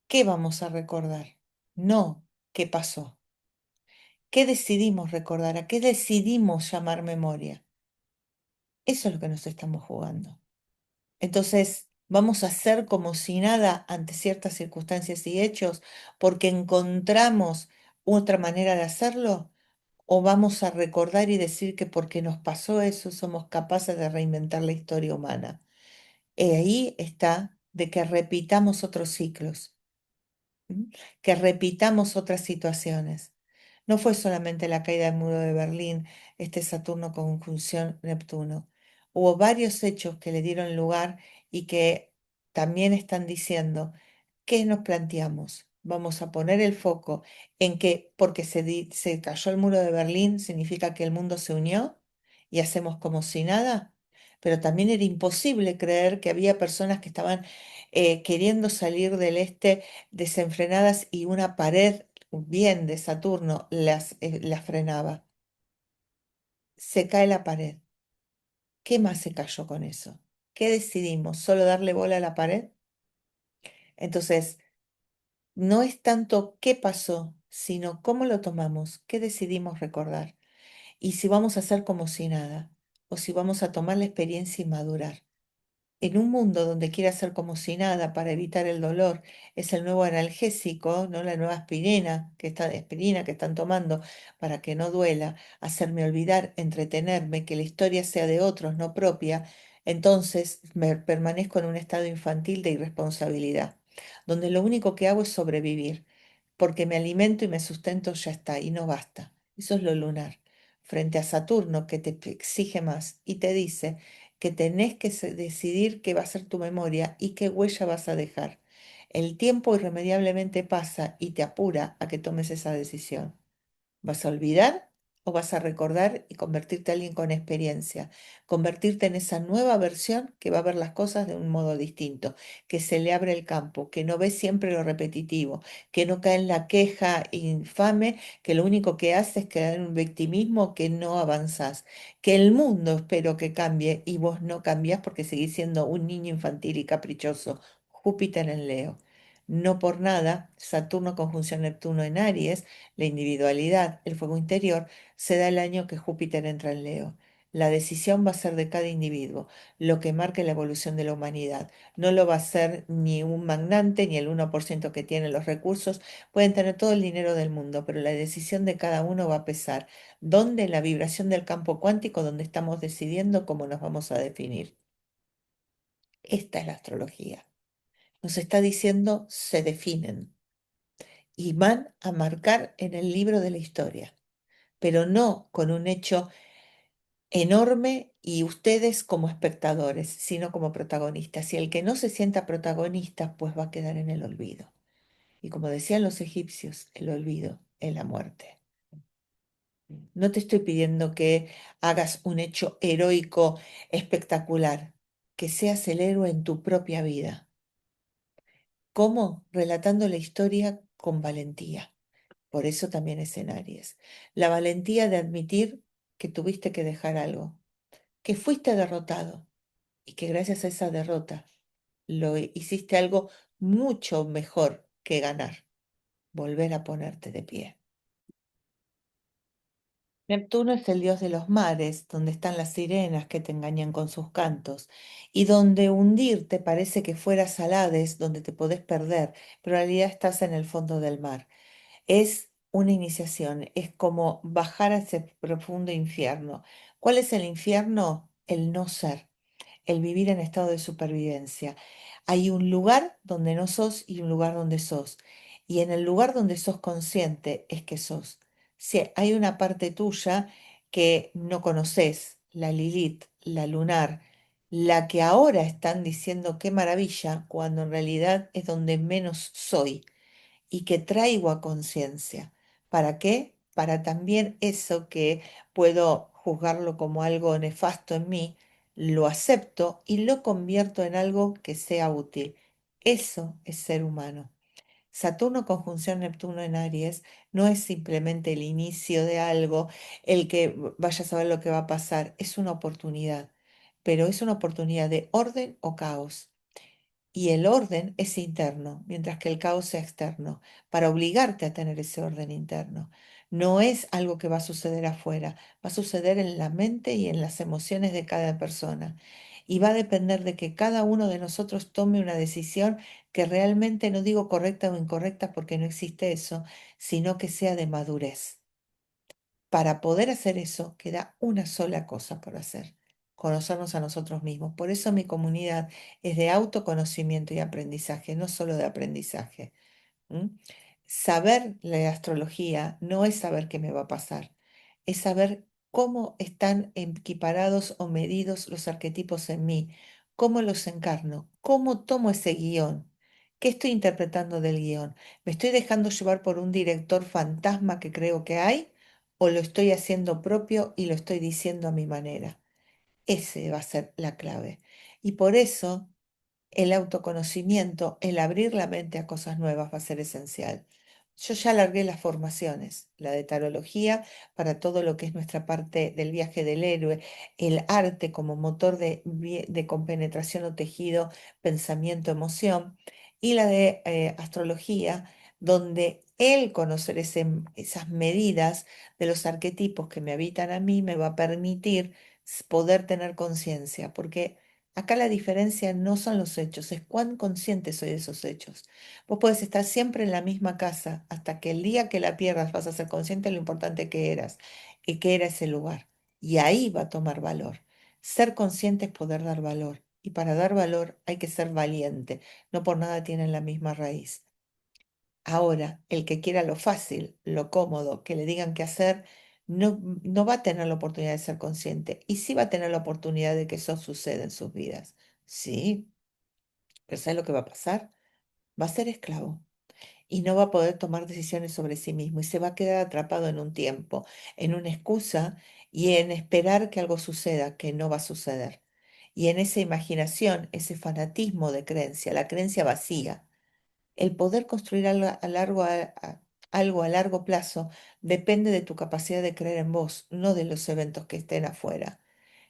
qué vamos a recordar, no qué pasó. ¿Qué decidimos recordar? ¿A qué decidimos llamar memoria? Eso es lo que nos estamos jugando. Entonces, vamos a hacer como si nada ante ciertas circunstancias y hechos porque encontramos otra manera de hacerlo, o vamos a recordar y decir que porque nos pasó eso somos capaces de reinventar la historia humana. Y ahí está de que repitamos otros ciclos. ¿M? Que repitamos otras situaciones. No fue solamente la caída del muro de Berlín, este Saturno conjunción Neptuno. Hubo varios hechos que le dieron lugar y que también están diciendo, ¿qué nos planteamos? Vamos a poner el foco en que porque se cayó el muro de Berlín significa que el mundo se unió y hacemos como si nada, pero también era imposible creer que había personas que estaban queriendo salir del este desenfrenadas y una pared bien de Saturno las frenaba. Se cae la pared. ¿Qué más se cayó con eso? ¿Qué decidimos? ¿Solo darle bola a la pared? Entonces, no es tanto qué pasó, sino cómo lo tomamos, qué decidimos recordar y si vamos a hacer como si nada o si vamos a tomar la experiencia y madurar. En un mundo donde quiere hacer como si nada para evitar el dolor, es el nuevo analgésico, no la nueva aspirina que están tomando para que no duela, hacerme olvidar, entretenerme, que la historia sea de otros, no propia, entonces me permanezco en un estado infantil de irresponsabilidad, donde lo único que hago es sobrevivir, porque me alimento y me sustento ya está, y no basta. Eso es lo lunar. Frente a Saturno, que te exige más y te dice que tenés que decidir qué va a ser tu memoria y qué huella vas a dejar. El tiempo irremediablemente pasa y te apura a que tomes esa decisión. ¿Vas a olvidar o vas a recordar y convertirte en alguien con experiencia? Convertirte en esa nueva versión que va a ver las cosas de un modo distinto, que se le abre el campo, que no ve siempre lo repetitivo, que no cae en la queja infame, que lo único que hace es quedar en un victimismo que no avanzás, que el mundo espero que cambie y vos no cambiás porque seguís siendo un niño infantil y caprichoso. Júpiter en Leo. No por nada, Saturno conjunción Neptuno en Aries, la individualidad, el fuego interior, se da el año que Júpiter entra en Leo. La decisión va a ser de cada individuo, lo que marque la evolución de la humanidad. No lo va a hacer ni un magnate, ni el 1% que tiene los recursos. Pueden tener todo el dinero del mundo, pero la decisión de cada uno va a pesar. ¿Dónde? En la vibración del campo cuántico, donde estamos decidiendo cómo nos vamos a definir. Esta es la astrología. Nos está diciendo se definen y van a marcar en el libro de la historia, pero no con un hecho enorme y ustedes como espectadores, sino como protagonistas. Y el que no se sienta protagonista, pues va a quedar en el olvido. Y como decían los egipcios, el olvido es la muerte. No te estoy pidiendo que hagas un hecho heroico espectacular, que seas el héroe en tu propia vida. ¿Cómo? Relatando la historia con valentía. Por eso también es en Aries. La valentía de admitir que tuviste que dejar algo, que fuiste derrotado y que gracias a esa derrota lo hiciste algo mucho mejor que ganar, volver a ponerte de pie. Neptuno es el dios de los mares, donde están las sirenas que te engañan con sus cantos, y donde hundirte parece que fueras al Hades, donde te podés perder, pero en realidad estás en el fondo del mar. Es una iniciación, es como bajar a ese profundo infierno. ¿Cuál es el infierno? El no ser, el vivir en estado de supervivencia. Hay un lugar donde no sos y un lugar donde sos. Y en el lugar donde sos consciente es que sos. Si hay una parte tuya que no conoces, la Lilith, la lunar, la que ahora están diciendo qué maravilla, cuando en realidad es donde menos soy y que traigo a conciencia. ¿Para qué? Para también eso que puedo juzgarlo como algo nefasto en mí, lo acepto y lo convierto en algo que sea útil. Eso es ser humano. Saturno conjunción Neptuno en Aries no es simplemente el inicio de algo, el que vaya a saber lo que va a pasar, es una oportunidad, pero es una oportunidad de orden o caos. Y el orden es interno, mientras que el caos sea externo, para obligarte a tener ese orden interno. No es algo que va a suceder afuera, va a suceder en la mente y en las emociones de cada persona. Y va a depender de que cada uno de nosotros tome una decisión que realmente no digo correcta o incorrecta porque no existe eso, sino que sea de madurez. Para poder hacer eso, queda una sola cosa por hacer, conocernos a nosotros mismos. Por eso mi comunidad es de autoconocimiento y aprendizaje, no solo de aprendizaje. ¿M? Saber la astrología no es saber qué me va a pasar, es saber cómo están equiparados o medidos los arquetipos en mí, cómo los encarno, cómo tomo ese guión, qué estoy interpretando del guión. ¿Me estoy dejando llevar por un director fantasma que creo que hay o lo estoy haciendo propio y lo estoy diciendo a mi manera? Ese va a ser la clave. Y por eso el autoconocimiento, el abrir la mente a cosas nuevas va a ser esencial. Yo ya largué las formaciones, la de tarología para todo lo que es nuestra parte del viaje del héroe, el arte como motor de compenetración o tejido, pensamiento, emoción, y la de astrología, donde el conocer esas medidas de los arquetipos que me habitan a mí me va a permitir poder tener conciencia, porque acá la diferencia no son los hechos, es cuán consciente soy de esos hechos. Vos podés estar siempre en la misma casa hasta que el día que la pierdas vas a ser consciente de lo importante que eras y que era ese lugar. Y ahí va a tomar valor. Ser consciente es poder dar valor. Y para dar valor hay que ser valiente. No por nada tienen la misma raíz. Ahora, el que quiera lo fácil, lo cómodo, que le digan qué hacer, no va a tener la oportunidad de ser consciente. Y sí va a tener la oportunidad de que eso suceda en sus vidas. Sí, pero ¿sabes lo que va a pasar? Va a ser esclavo y no va a poder tomar decisiones sobre sí mismo y se va a quedar atrapado en un tiempo, en una excusa y en esperar que algo suceda que no va a suceder. Y en esa imaginación, ese fanatismo de creencia, la creencia vacía. El poder construir algo a largo plazo depende de tu capacidad de creer en vos, no de los eventos que estén afuera.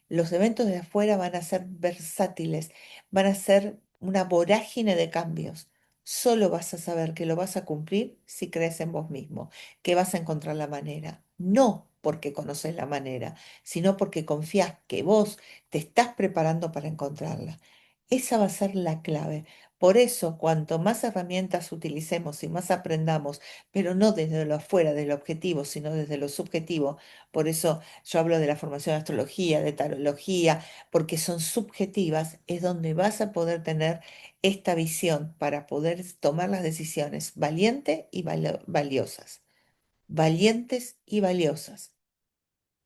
Los eventos de afuera van a ser versátiles, van a ser una vorágine de cambios. Solo vas a saber que lo vas a cumplir si crees en vos mismo, que vas a encontrar la manera. No porque conoces la manera, sino porque confías que vos te estás preparando para encontrarla. Esa va a ser la clave. Por eso, cuanto más herramientas utilicemos y más aprendamos, pero no desde lo afuera, del objetivo, sino desde lo subjetivo, por eso yo hablo de la formación de astrología, de tarología, porque son subjetivas, es donde vas a poder tener esta visión para poder tomar las decisiones valientes y valiosas. Valientes y valiosas.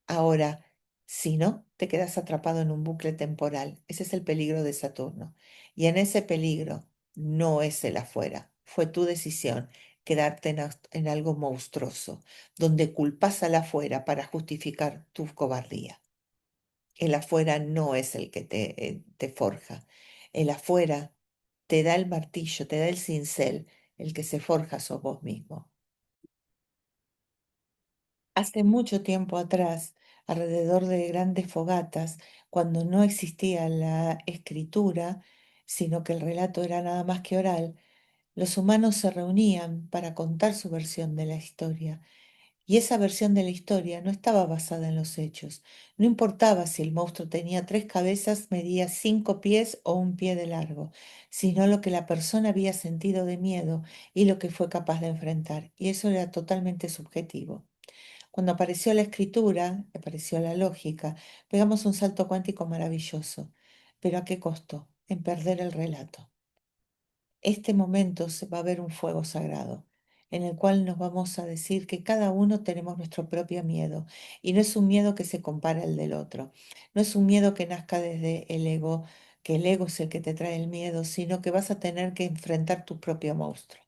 Ahora, si no, te quedas atrapado en un bucle temporal. Ese es el peligro de Saturno. Y en ese peligro no es el afuera, fue tu decisión quedarte en algo monstruoso, donde culpas al afuera para justificar tu cobardía. El afuera no es el que te forja. El afuera te da el martillo, te da el cincel. El que se forja sos vos mismo. Hace mucho tiempo atrás, alrededor de grandes fogatas, cuando no existía la escritura, sino que el relato era nada más que oral, los humanos se reunían para contar su versión de la historia. Y esa versión de la historia no estaba basada en los hechos. No importaba si el monstruo tenía 3 cabezas, medía 5 pies o un pie de largo, sino lo que la persona había sentido de miedo y lo que fue capaz de enfrentar. Y eso era totalmente subjetivo. Cuando apareció la escritura, apareció la lógica, pegamos un salto cuántico maravilloso. Pero ¿a qué costo? En perder el relato. Este momento se va a ver un fuego sagrado, en el cual nos vamos a decir que cada uno tenemos nuestro propio miedo, y no es un miedo que se compara al del otro, no es un miedo que nazca desde el ego, que el ego es el que te trae el miedo, sino que vas a tener que enfrentar tu propio monstruo.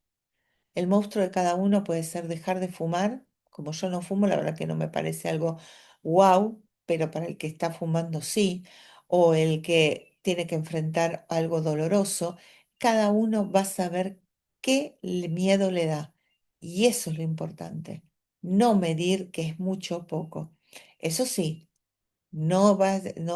El monstruo de cada uno puede ser dejar de fumar. Como yo no fumo, la verdad que no me parece algo wow, pero para el que está fumando sí, o el que tiene que enfrentar algo doloroso, cada uno va a saber miedo le da. Y eso es lo importante, no medir que es mucho o poco. Eso sí, no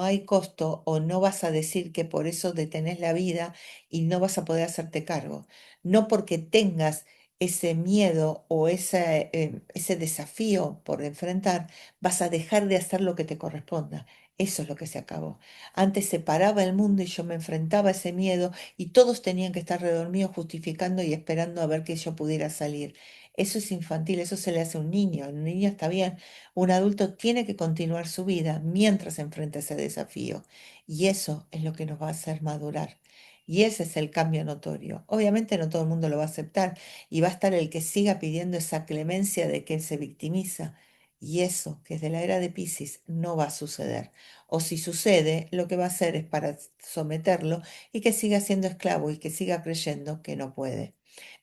hay costo o no vas a decir que por eso detenés la vida y no vas a poder hacerte cargo. No porque tengas ese miedo o ese desafío por enfrentar, vas a dejar de hacer lo que te corresponda. Eso es lo que se acabó. Antes se paraba el mundo y yo me enfrentaba a ese miedo y todos tenían que estar redormidos justificando y esperando a ver que yo pudiera salir. Eso es infantil, eso se le hace a un niño. Un niño está bien, un adulto tiene que continuar su vida mientras enfrenta ese desafío. Y eso es lo que nos va a hacer madurar. Y ese es el cambio notorio. Obviamente no todo el mundo lo va a aceptar y va a estar el que siga pidiendo esa clemencia de que él se victimiza. Y eso, que es de la era de Piscis, no va a suceder. O si sucede, lo que va a hacer es para someterlo y que siga siendo esclavo y que siga creyendo que no puede.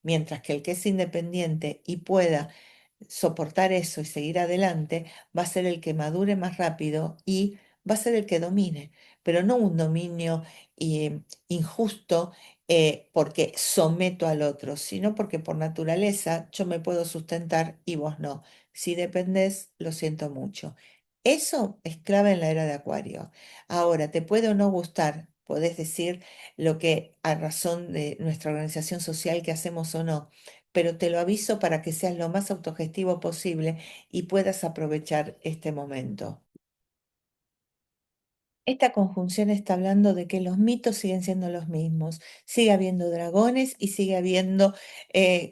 Mientras que el que es independiente y pueda soportar eso y seguir adelante, va a ser el que madure más rápido y va a ser el que domine, pero no un dominio injusto porque someto al otro, sino porque por naturaleza yo me puedo sustentar y vos no. Si dependés, lo siento mucho. Eso es clave en la era de Acuario. Ahora, te puede o no gustar, podés decir lo que a razón de nuestra organización social que hacemos o no, pero te lo aviso para que seas lo más autogestivo posible y puedas aprovechar este momento. Esta conjunción está hablando de que los mitos siguen siendo los mismos. Sigue habiendo dragones y sigue habiendo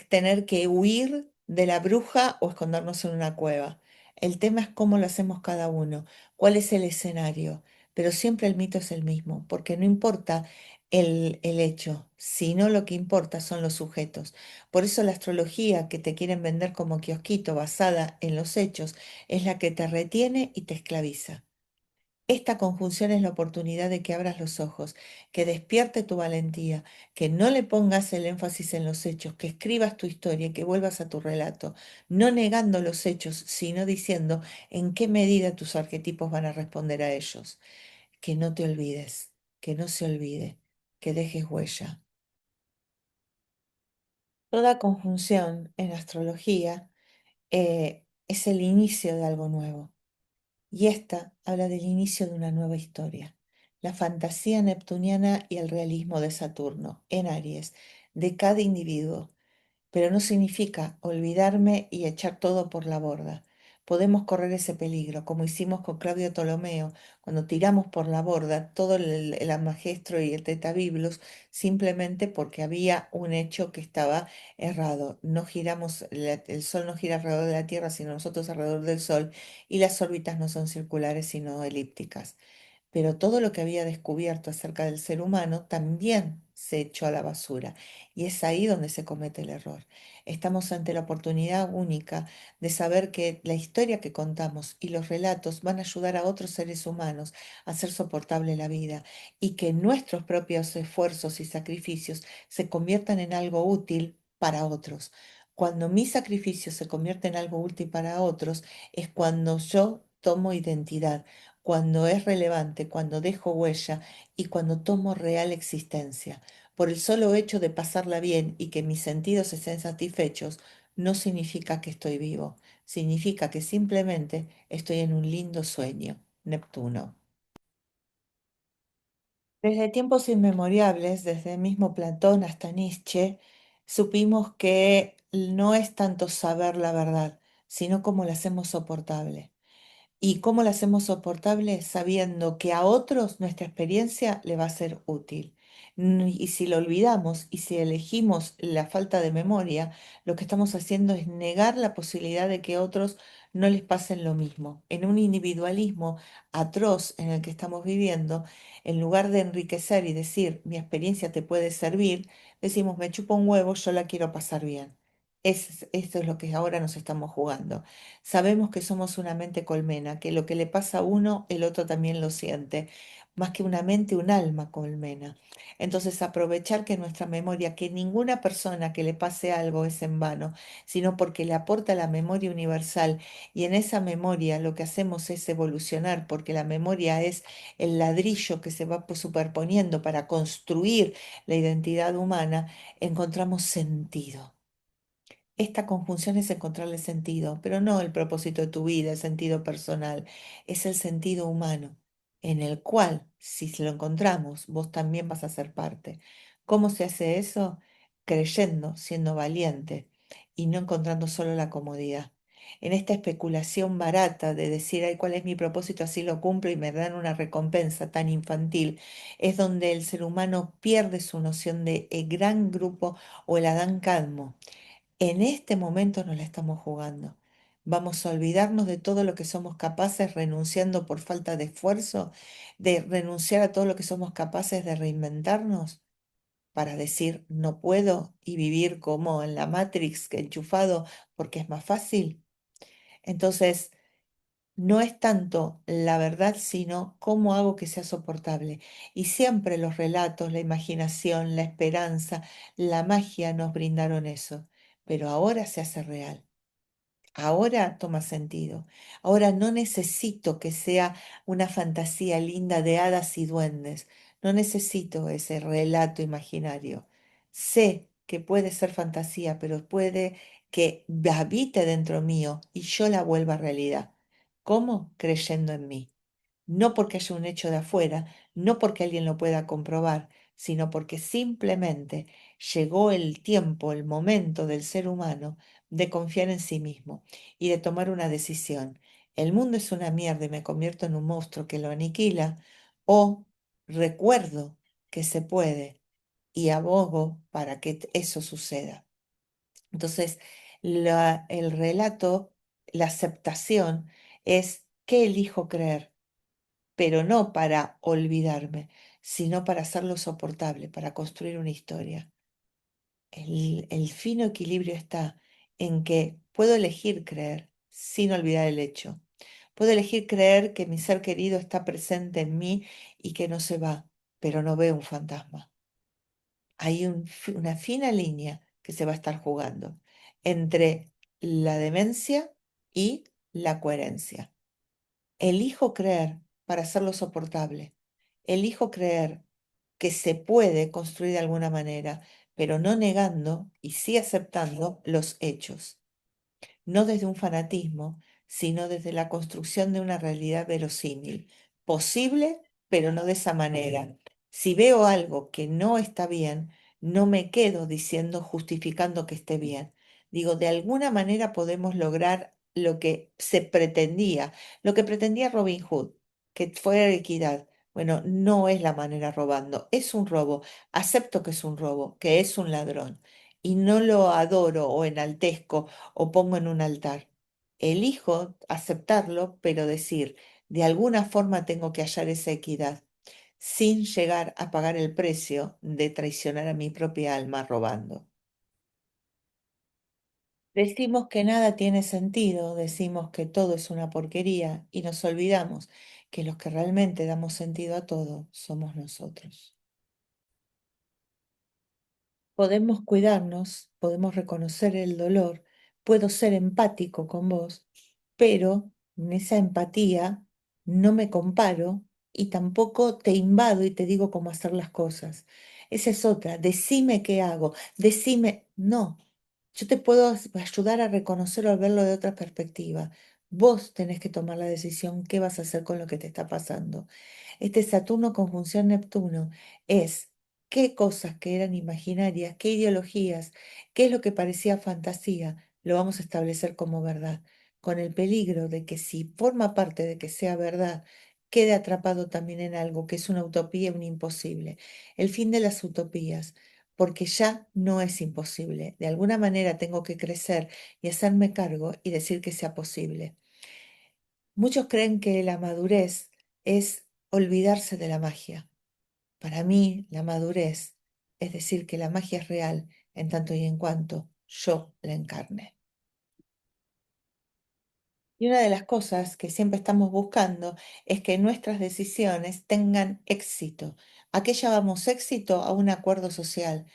tener que huir de la bruja o escondernos en una cueva. El tema es cómo lo hacemos cada uno, cuál es el escenario, pero siempre el mito es el mismo, porque no importa el hecho, sino lo que importa son los sujetos. Por eso la astrología que te quieren vender como kiosquito basada en los hechos es la que te retiene y te esclaviza. Esta conjunción es la oportunidad de que abras los ojos, que despierte tu valentía, que no le pongas el énfasis en los hechos, que escribas tu historia y que vuelvas a tu relato, no negando los hechos, sino diciendo en qué medida tus arquetipos van a responder a ellos. Que no te olvides, que no se olvide, que dejes huella. Toda conjunción en astrología es el inicio de algo nuevo. Y esta habla del inicio de una nueva historia, la fantasía neptuniana y el realismo de Saturno en Aries, de cada individuo, pero no significa olvidarme y echar todo por la borda. Podemos correr ese peligro, como hicimos con Claudio Ptolomeo, cuando tiramos por la borda todo el Amagestro y el Tetabiblos, simplemente porque había un hecho que estaba errado. No giramos, el Sol no gira alrededor de la Tierra, sino nosotros alrededor del Sol, y las órbitas no son circulares, sino elípticas, pero todo lo que había descubierto acerca del ser humano también se echó a la basura. Y es ahí donde se comete el error. Estamos ante la oportunidad única de saber que la historia que contamos y los relatos van a ayudar a otros seres humanos a hacer soportable la vida y que nuestros propios esfuerzos y sacrificios se conviertan en algo útil para otros. Cuando mi sacrificio se convierte en algo útil para otros, es cuando yo tomo identidad, cuando es relevante, cuando dejo huella y cuando tomo real existencia. Por el solo hecho de pasarla bien y que mis sentidos estén satisfechos, no significa que estoy vivo, significa que simplemente estoy en un lindo sueño. Neptuno. Desde tiempos inmemorables, desde el mismo Platón hasta Nietzsche, supimos que no es tanto saber la verdad, sino cómo la hacemos soportable. ¿Y cómo la hacemos soportable? Sabiendo que a otros nuestra experiencia le va a ser útil. Y si lo olvidamos y si elegimos la falta de memoria, lo que estamos haciendo es negar la posibilidad de que a otros no les pasen lo mismo. En un individualismo atroz en el que estamos viviendo, en lugar de enriquecer y decir mi experiencia te puede servir, decimos me chupo un huevo, yo la quiero pasar bien. Esto es lo que ahora nos estamos jugando. Sabemos que somos una mente colmena, que lo que le pasa a uno, el otro también lo siente. más que una mente, un alma colmena. Entonces, aprovechar que nuestra memoria, que ninguna persona que le pase algo es en vano, sino porque le aporta la memoria universal y en esa memoria lo que hacemos es evolucionar, porque la memoria es el ladrillo que se va superponiendo para construir la identidad humana, encontramos sentido. Esta conjunción es encontrarle sentido, pero no el propósito de tu vida, el sentido personal, es el sentido humano, en el cual, si se lo encontramos, vos también vas a ser parte. ¿Cómo se hace eso? Creyendo, siendo valiente y no encontrando solo la comodidad. En esta especulación barata de decir, ay, ¿cuál es mi propósito? Así lo cumplo y me dan una recompensa tan infantil, es donde el ser humano pierde su noción de gran grupo o el Adán Cadmo. En este momento nos la estamos jugando. Vamos a olvidarnos de todo lo que somos capaces renunciando por falta de esfuerzo, de renunciar a todo lo que somos capaces de reinventarnos para decir no puedo y vivir como en la Matrix, que enchufado porque es más fácil. Entonces, no es tanto la verdad, sino cómo hago que sea soportable. Y siempre los relatos, la imaginación, la esperanza, la magia nos brindaron eso. Pero ahora se hace real. Ahora toma sentido. Ahora no necesito que sea una fantasía linda de hadas y duendes. No necesito ese relato imaginario. Sé que puede ser fantasía, pero puede que habite dentro mío y yo la vuelva realidad. ¿Cómo? Creyendo en mí. No porque haya un hecho de afuera, no porque alguien lo pueda comprobar, sino porque simplemente llegó el tiempo, el momento del ser humano de confiar en sí mismo y de tomar una decisión. El mundo es una mierda y me convierto en un monstruo que lo aniquila, o recuerdo que se puede y abogo para que eso suceda. Entonces, el relato, la aceptación es qué elijo creer, pero no para olvidarme, sino para hacerlo soportable, para construir una historia. El fino equilibrio está en que puedo elegir creer sin olvidar el hecho. Puedo elegir creer que mi ser querido está presente en mí y que no se va, pero no veo un fantasma. Hay una fina línea que se va a estar jugando entre la demencia y la coherencia. Elijo creer para hacerlo soportable. Elijo creer que se puede construir de alguna manera, pero no negando y sí aceptando los hechos, no desde un fanatismo, sino desde la construcción de una realidad verosímil, posible, pero no de esa manera. Si veo algo que no está bien, no me quedo diciendo, justificando que esté bien. Digo, de alguna manera podemos lograr lo que se pretendía, lo que pretendía Robin Hood, que fuera equidad. Bueno, no es la manera robando, es un robo. Acepto que es un robo, que es un ladrón, y no lo adoro o enaltezco o pongo en un altar. Elijo aceptarlo, pero decir, de alguna forma tengo que hallar esa equidad, sin llegar a pagar el precio de traicionar a mi propia alma robando. Decimos que nada tiene sentido, decimos que todo es una porquería y nos olvidamos que los que realmente damos sentido a todo somos nosotros. Podemos cuidarnos, podemos reconocer el dolor, puedo ser empático con vos, pero en esa empatía no me comparo y tampoco te invado y te digo cómo hacer las cosas. Esa es otra, decime qué hago, decime, no, yo te puedo ayudar a reconocer o a verlo de otra perspectiva. Vos tenés que tomar la decisión qué vas a hacer con lo que te está pasando. Este Saturno conjunción Neptuno es qué cosas que eran imaginarias, qué ideologías, qué es lo que parecía fantasía, lo vamos a establecer como verdad, con el peligro de que si forma parte de que sea verdad, quede atrapado también en algo que es una utopía, un imposible. El fin de las utopías, porque ya no es imposible. De alguna manera tengo que crecer y hacerme cargo y decir que sea posible. Muchos creen que la madurez es olvidarse de la magia. Para mí, la madurez es decir que la magia es real en tanto y en cuanto yo la encarne. Y una de las cosas que siempre estamos buscando es que nuestras decisiones tengan éxito. ¿A qué llamamos éxito? A un acuerdo social.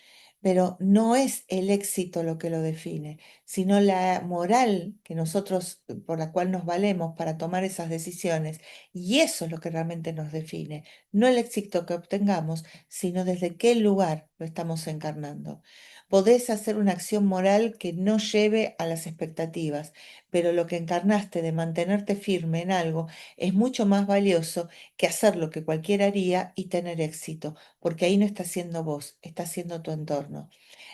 Pero no es el éxito lo que lo define, sino la moral que nosotros, por la cual nos valemos para tomar esas decisiones. Y eso es lo que realmente nos define. No el éxito que obtengamos, sino desde qué lugar lo estamos encarnando. Podés hacer una acción moral que no lleve a las expectativas, pero lo que encarnaste de mantenerte firme en algo es mucho más valioso que hacer lo que cualquiera haría y tener éxito, porque ahí no estás siendo vos, estás siendo tu entorno.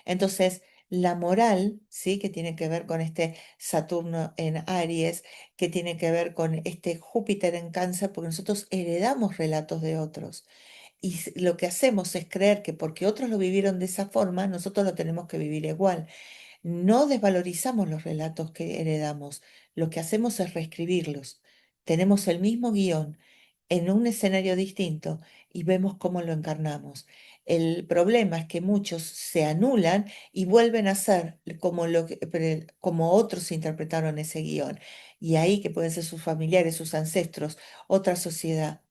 Entonces, la moral, ¿sí? Que tiene que ver con este Saturno en Aries, que tiene que ver con este Júpiter en Cáncer, porque nosotros heredamos relatos de otros. Y lo que hacemos es creer que porque otros lo vivieron de esa forma, nosotros lo tenemos que vivir igual. No desvalorizamos los relatos que heredamos, lo que hacemos es reescribirlos. Tenemos el mismo guión en un escenario distinto y vemos cómo lo encarnamos. El problema es que muchos se anulan y vuelven a ser como, como otros interpretaron ese guión. Y ahí que pueden ser sus familiares, sus ancestros, otra sociedad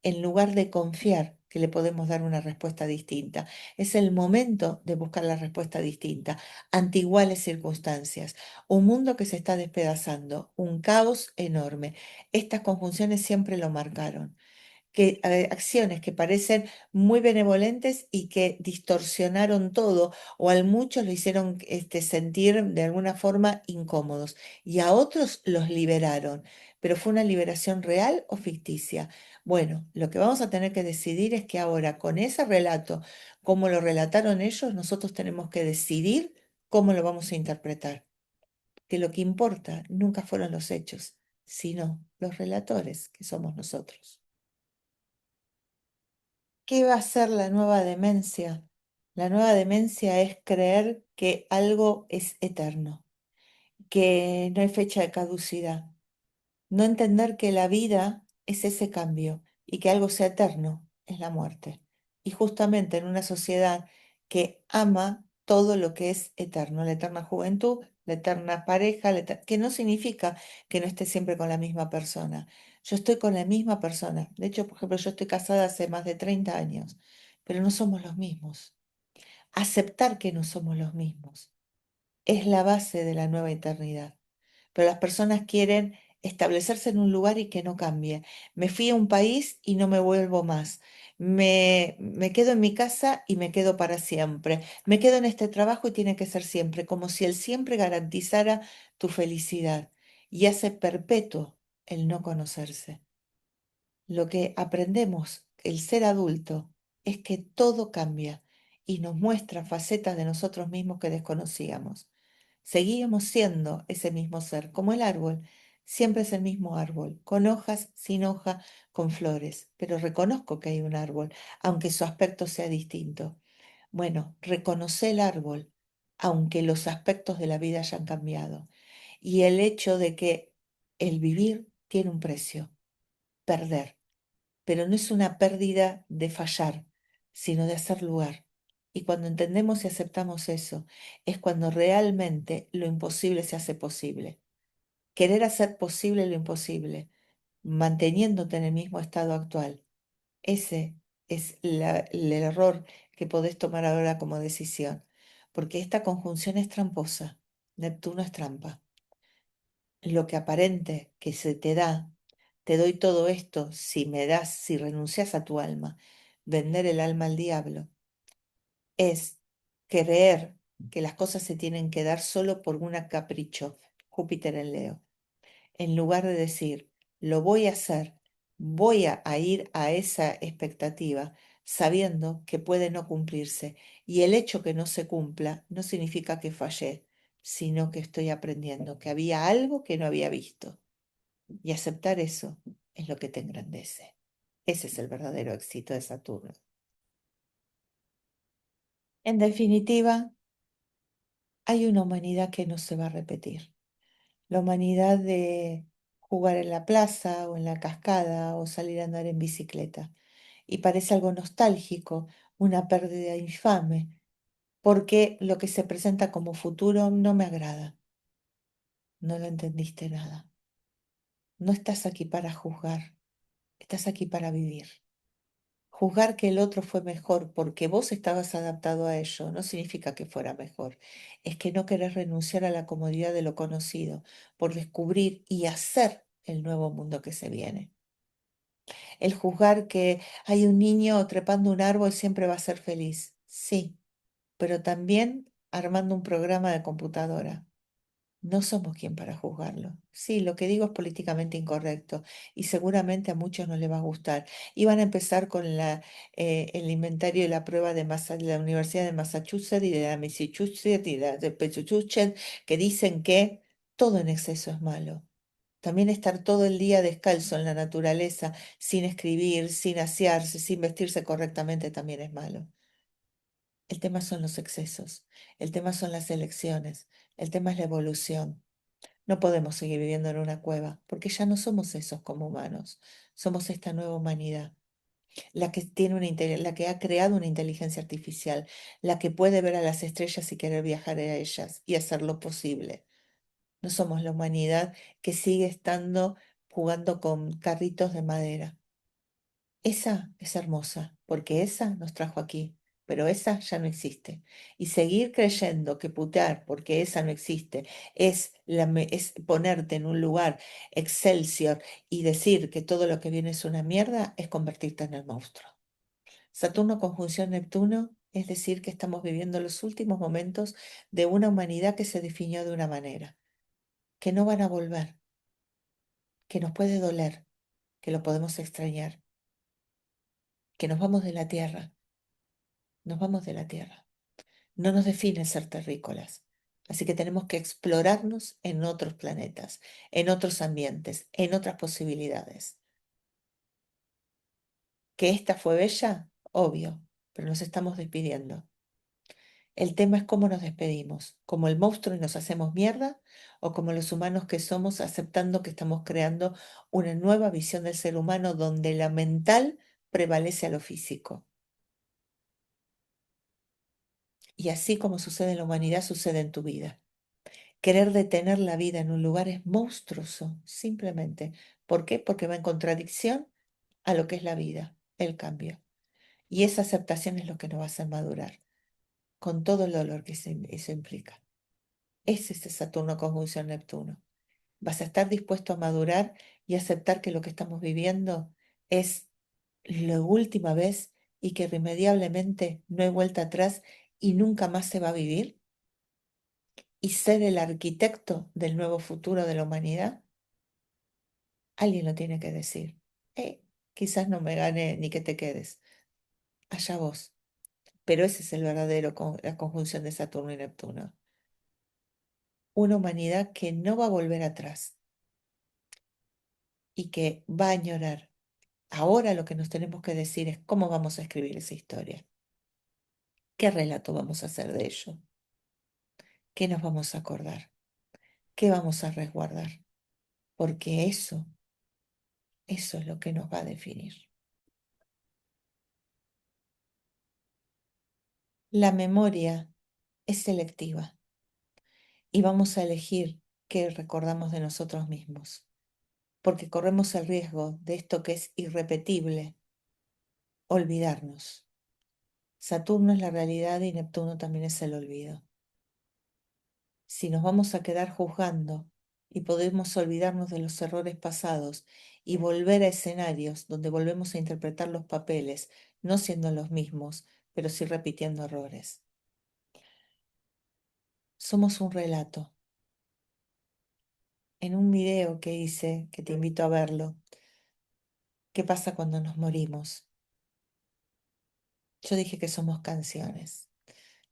en lugar de confiar que le podemos dar una respuesta distinta. Es el momento de buscar la respuesta distinta ante iguales circunstancias. Un mundo que se está despedazando, un caos enorme. Estas conjunciones siempre lo marcaron que acciones que parecen muy benevolentes y que distorsionaron todo o a muchos lo hicieron sentir de alguna forma incómodos y a otros los liberaron. Pero ¿fue una liberación real o ficticia? Bueno, lo que vamos a tener que decidir es que ahora con ese relato, como lo relataron ellos, nosotros tenemos que decidir cómo lo vamos a interpretar. Que lo que importa nunca fueron los hechos, sino los relatores que somos nosotros. ¿Qué va a ser la nueva demencia? La nueva demencia es creer que algo es eterno, que no hay fecha de caducidad, no entender que la vida es ese cambio y que algo sea eterno es la muerte. Y justamente en una sociedad que ama todo lo que es eterno, la eterna juventud, la eterna pareja, que no significa que no esté siempre con la misma persona. Yo estoy con la misma persona. De hecho, por ejemplo, yo estoy casada hace más de 30 años, pero no somos los mismos. Aceptar que no somos los mismos es la base de la nueva eternidad. Pero las personas quieren establecerse en un lugar y que no cambie. Me fui a un país y no me vuelvo más. Me quedo en mi casa y me quedo para siempre. Me quedo en este trabajo y tiene que ser siempre, como si el siempre garantizara tu felicidad y hace perpetuo el no conocerse. Lo que aprendemos, el ser adulto, es que todo cambia y nos muestra facetas de nosotros mismos que desconocíamos. Seguíamos siendo ese mismo ser, como el árbol. Siempre es el mismo árbol, con hojas, sin hoja, con flores, pero reconozco que hay un árbol, aunque su aspecto sea distinto. Bueno, reconoce el árbol, aunque los aspectos de la vida hayan cambiado. Y el hecho de que el vivir tiene un precio, perder, pero no es una pérdida de fallar, sino de hacer lugar. Y cuando entendemos y aceptamos eso, es cuando realmente lo imposible se hace posible. Querer hacer posible lo imposible, manteniéndote en el mismo estado actual, ese es el error que podés tomar ahora como decisión, porque esta conjunción es tramposa. Neptuno es trampa. Lo que aparente que se te da, te doy todo esto si me das, si renuncias a tu alma, vender el alma al diablo, es creer que las cosas se tienen que dar solo por un capricho, Júpiter en Leo, en lugar de decir, lo voy a hacer, voy a ir a esa expectativa, sabiendo que puede no cumplirse. Y el hecho que no se cumpla no significa que fallé, sino que estoy aprendiendo, que había algo que no había visto. Y aceptar eso es lo que te engrandece. Ese es el verdadero éxito de Saturno. En definitiva, hay una humanidad que no se va a repetir. La humanidad de jugar en la plaza o en la cascada o salir a andar en bicicleta. Y parece algo nostálgico, una pérdida infame, porque lo que se presenta como futuro no me agrada. No lo entendiste nada. No estás aquí para juzgar, estás aquí para vivir. Juzgar que el otro fue mejor porque vos estabas adaptado a ello no significa que fuera mejor. Es que no querés renunciar a la comodidad de lo conocido por descubrir y hacer el nuevo mundo que se viene. El juzgar que hay un niño trepando un árbol siempre va a ser feliz. Sí, pero también armando un programa de computadora. No somos quien para juzgarlo. Sí, lo que digo es políticamente incorrecto y seguramente a muchos no les va a gustar. Y van a empezar con el inventario y la prueba de la Universidad de Massachusetts y de la Massachusetts y de Massachusetts que dicen que todo en exceso es malo. También estar todo el día descalzo en la naturaleza, sin escribir, sin asearse, sin vestirse correctamente, también es malo. El tema son los excesos, el tema son las elecciones, el tema es la evolución. No podemos seguir viviendo en una cueva, porque ya no somos esos como humanos. Somos esta nueva humanidad, la que tiene la que ha creado una inteligencia artificial, la que puede ver a las estrellas y querer viajar a ellas y hacer lo posible. No somos la humanidad que sigue estando jugando con carritos de madera. Esa es hermosa, porque esa nos trajo aquí, pero esa ya no existe. Y seguir creyendo que putear porque esa no existe es ponerte en un lugar excelsior y decir que todo lo que viene es una mierda, es convertirte en el monstruo. Saturno conjunción Neptuno es decir que estamos viviendo los últimos momentos de una humanidad que se definió de una manera, que no van a volver, que nos puede doler, que lo podemos extrañar, que nos vamos de la Tierra, nos vamos de la Tierra. No nos define ser terrícolas. Así que tenemos que explorarnos en otros planetas, en otros ambientes, en otras posibilidades. ¿Que esta fue bella? Obvio, pero nos estamos despidiendo. El tema es cómo nos despedimos, como el monstruo y nos hacemos mierda, o como los humanos que somos aceptando que estamos creando una nueva visión del ser humano donde la mental prevalece a lo físico. Y así como sucede en la humanidad, sucede en tu vida. Querer detener la vida en un lugar es monstruoso, simplemente. ¿Por qué? Porque va en contradicción a lo que es la vida, el cambio. Y esa aceptación es lo que nos va a hacer madurar, con todo el dolor que eso implica. Ese es el Saturno conjunción Neptuno. Vas a estar dispuesto a madurar y aceptar que lo que estamos viviendo es la última vez y que irremediablemente no hay vuelta atrás y nunca más se va a vivir, y ser el arquitecto del nuevo futuro de la humanidad. Alguien lo tiene que decir. Quizás no me gane ni que te quedes. Allá vos. Pero ese es el verdadero, la conjunción de Saturno y Neptuno. Una humanidad que no va a volver atrás y que va a añorar. Ahora lo que nos tenemos que decir es cómo vamos a escribir esa historia. ¿Qué relato vamos a hacer de ello? ¿Qué nos vamos a acordar? ¿Qué vamos a resguardar? Porque eso es lo que nos va a definir. La memoria es selectiva y vamos a elegir qué recordamos de nosotros mismos, porque corremos el riesgo de esto que es irrepetible, olvidarnos. Saturno es la realidad y Neptuno también es el olvido. Si nos vamos a quedar juzgando y podemos olvidarnos de los errores pasados y volver a escenarios donde volvemos a interpretar los papeles, no siendo los mismos, pero sí repitiendo errores. Somos un relato. En un video que hice, que te invito a verlo, ¿qué pasa cuando nos morimos? Yo dije que somos canciones.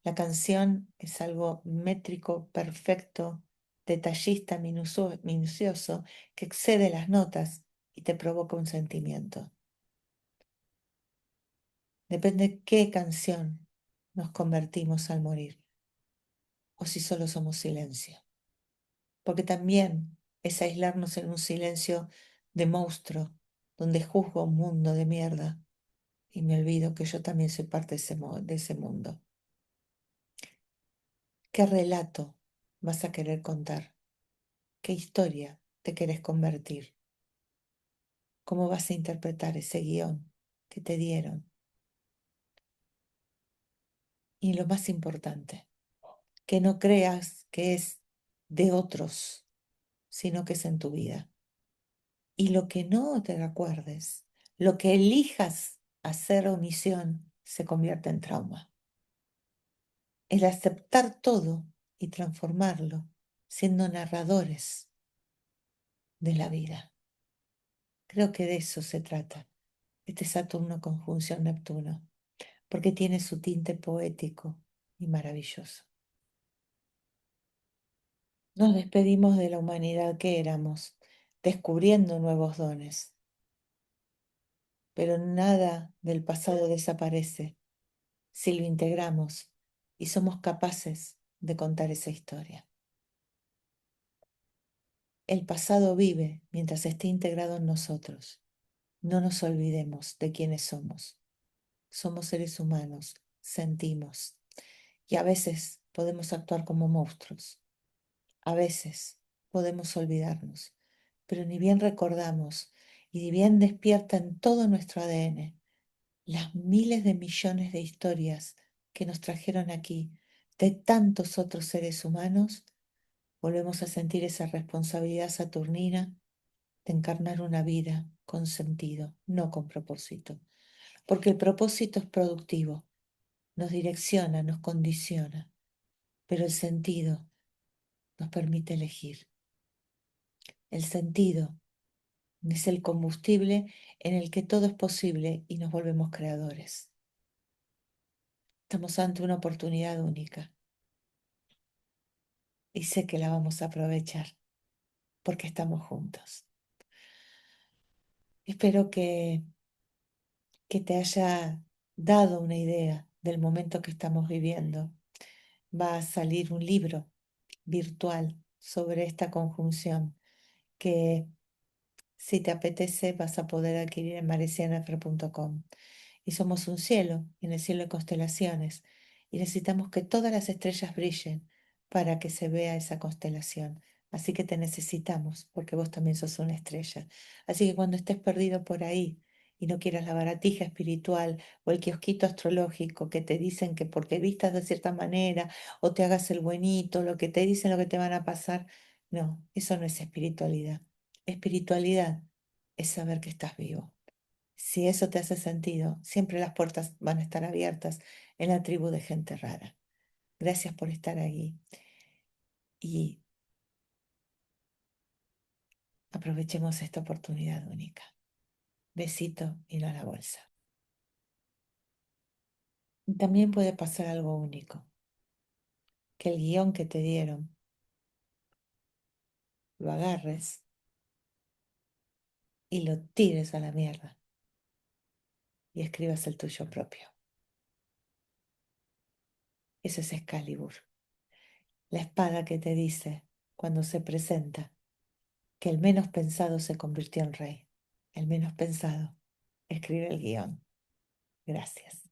La canción es algo métrico, perfecto, detallista, minucioso, que excede las notas y te provoca un sentimiento. Depende qué canción nos convertimos al morir o si solo somos silencio. Porque también es aislarnos en un silencio de monstruo donde juzgo un mundo de mierda y me olvido que yo también soy parte de ese mundo. ¿Qué relato vas a querer contar? ¿Qué historia te querés convertir? cómo vas a interpretar ese guión que te dieron. Y lo más importante, que no creas que es de otros, sino que es en tu vida. Y lo que no te recuerdes, lo que elijas hacer omisión, se convierte en trauma. El aceptar todo y transformarlo, siendo narradores de la vida. Creo que de eso se trata, este Saturno conjunción Neptuno, porque tiene su tinte poético y maravilloso. Nos despedimos de la humanidad que éramos, descubriendo nuevos dones, pero nada del pasado desaparece si lo integramos y somos capaces de contar esa historia. El pasado vive mientras esté integrado en nosotros. No nos olvidemos de quiénes somos. Somos seres humanos, sentimos y a veces podemos actuar como monstruos. A veces podemos olvidarnos, pero ni bien recordamos y ni bien despierta en todo nuestro ADN las miles de millones de historias que nos trajeron aquí de tantos otros seres humanos, volvemos a sentir esa responsabilidad saturnina de encarnar una vida con sentido, no con propósito. Porque el propósito es productivo, nos direcciona, nos condiciona, pero el sentido nos permite elegir. El sentido es el combustible en el que todo es posible y nos volvemos creadores. Estamos ante una oportunidad única y sé que la vamos a aprovechar porque estamos juntos. Espero que te haya dado una idea del momento que estamos viviendo. Va a salir un libro virtual sobre esta conjunción que, si te apetece, vas a poder adquirir en maresianafra.com. Y somos un cielo, en el cielo de constelaciones, y necesitamos que todas las estrellas brillen para que se vea esa constelación. Así que te necesitamos, porque vos también sos una estrella. Así que cuando estés perdido por ahí y no quieras la baratija espiritual o el kiosquito astrológico que te dicen que porque vistas de cierta manera o te hagas el buenito, lo que te dicen, lo que te van a pasar, no, eso no es espiritualidad. Espiritualidad es saber que estás vivo. Si eso te hace sentido, siempre las puertas van a estar abiertas en la tribu de gente rara. Gracias por estar ahí y aprovechemos esta oportunidad única. Besito y no a la bolsa. Y también puede pasar algo único, que el guión que te dieron lo agarres y lo tires a la mierda y escribas el tuyo propio. Eso es Excalibur, la espada que te dice cuando se presenta que el menos pensado se convirtió en rey. El menos pensado escribe el guión. Gracias.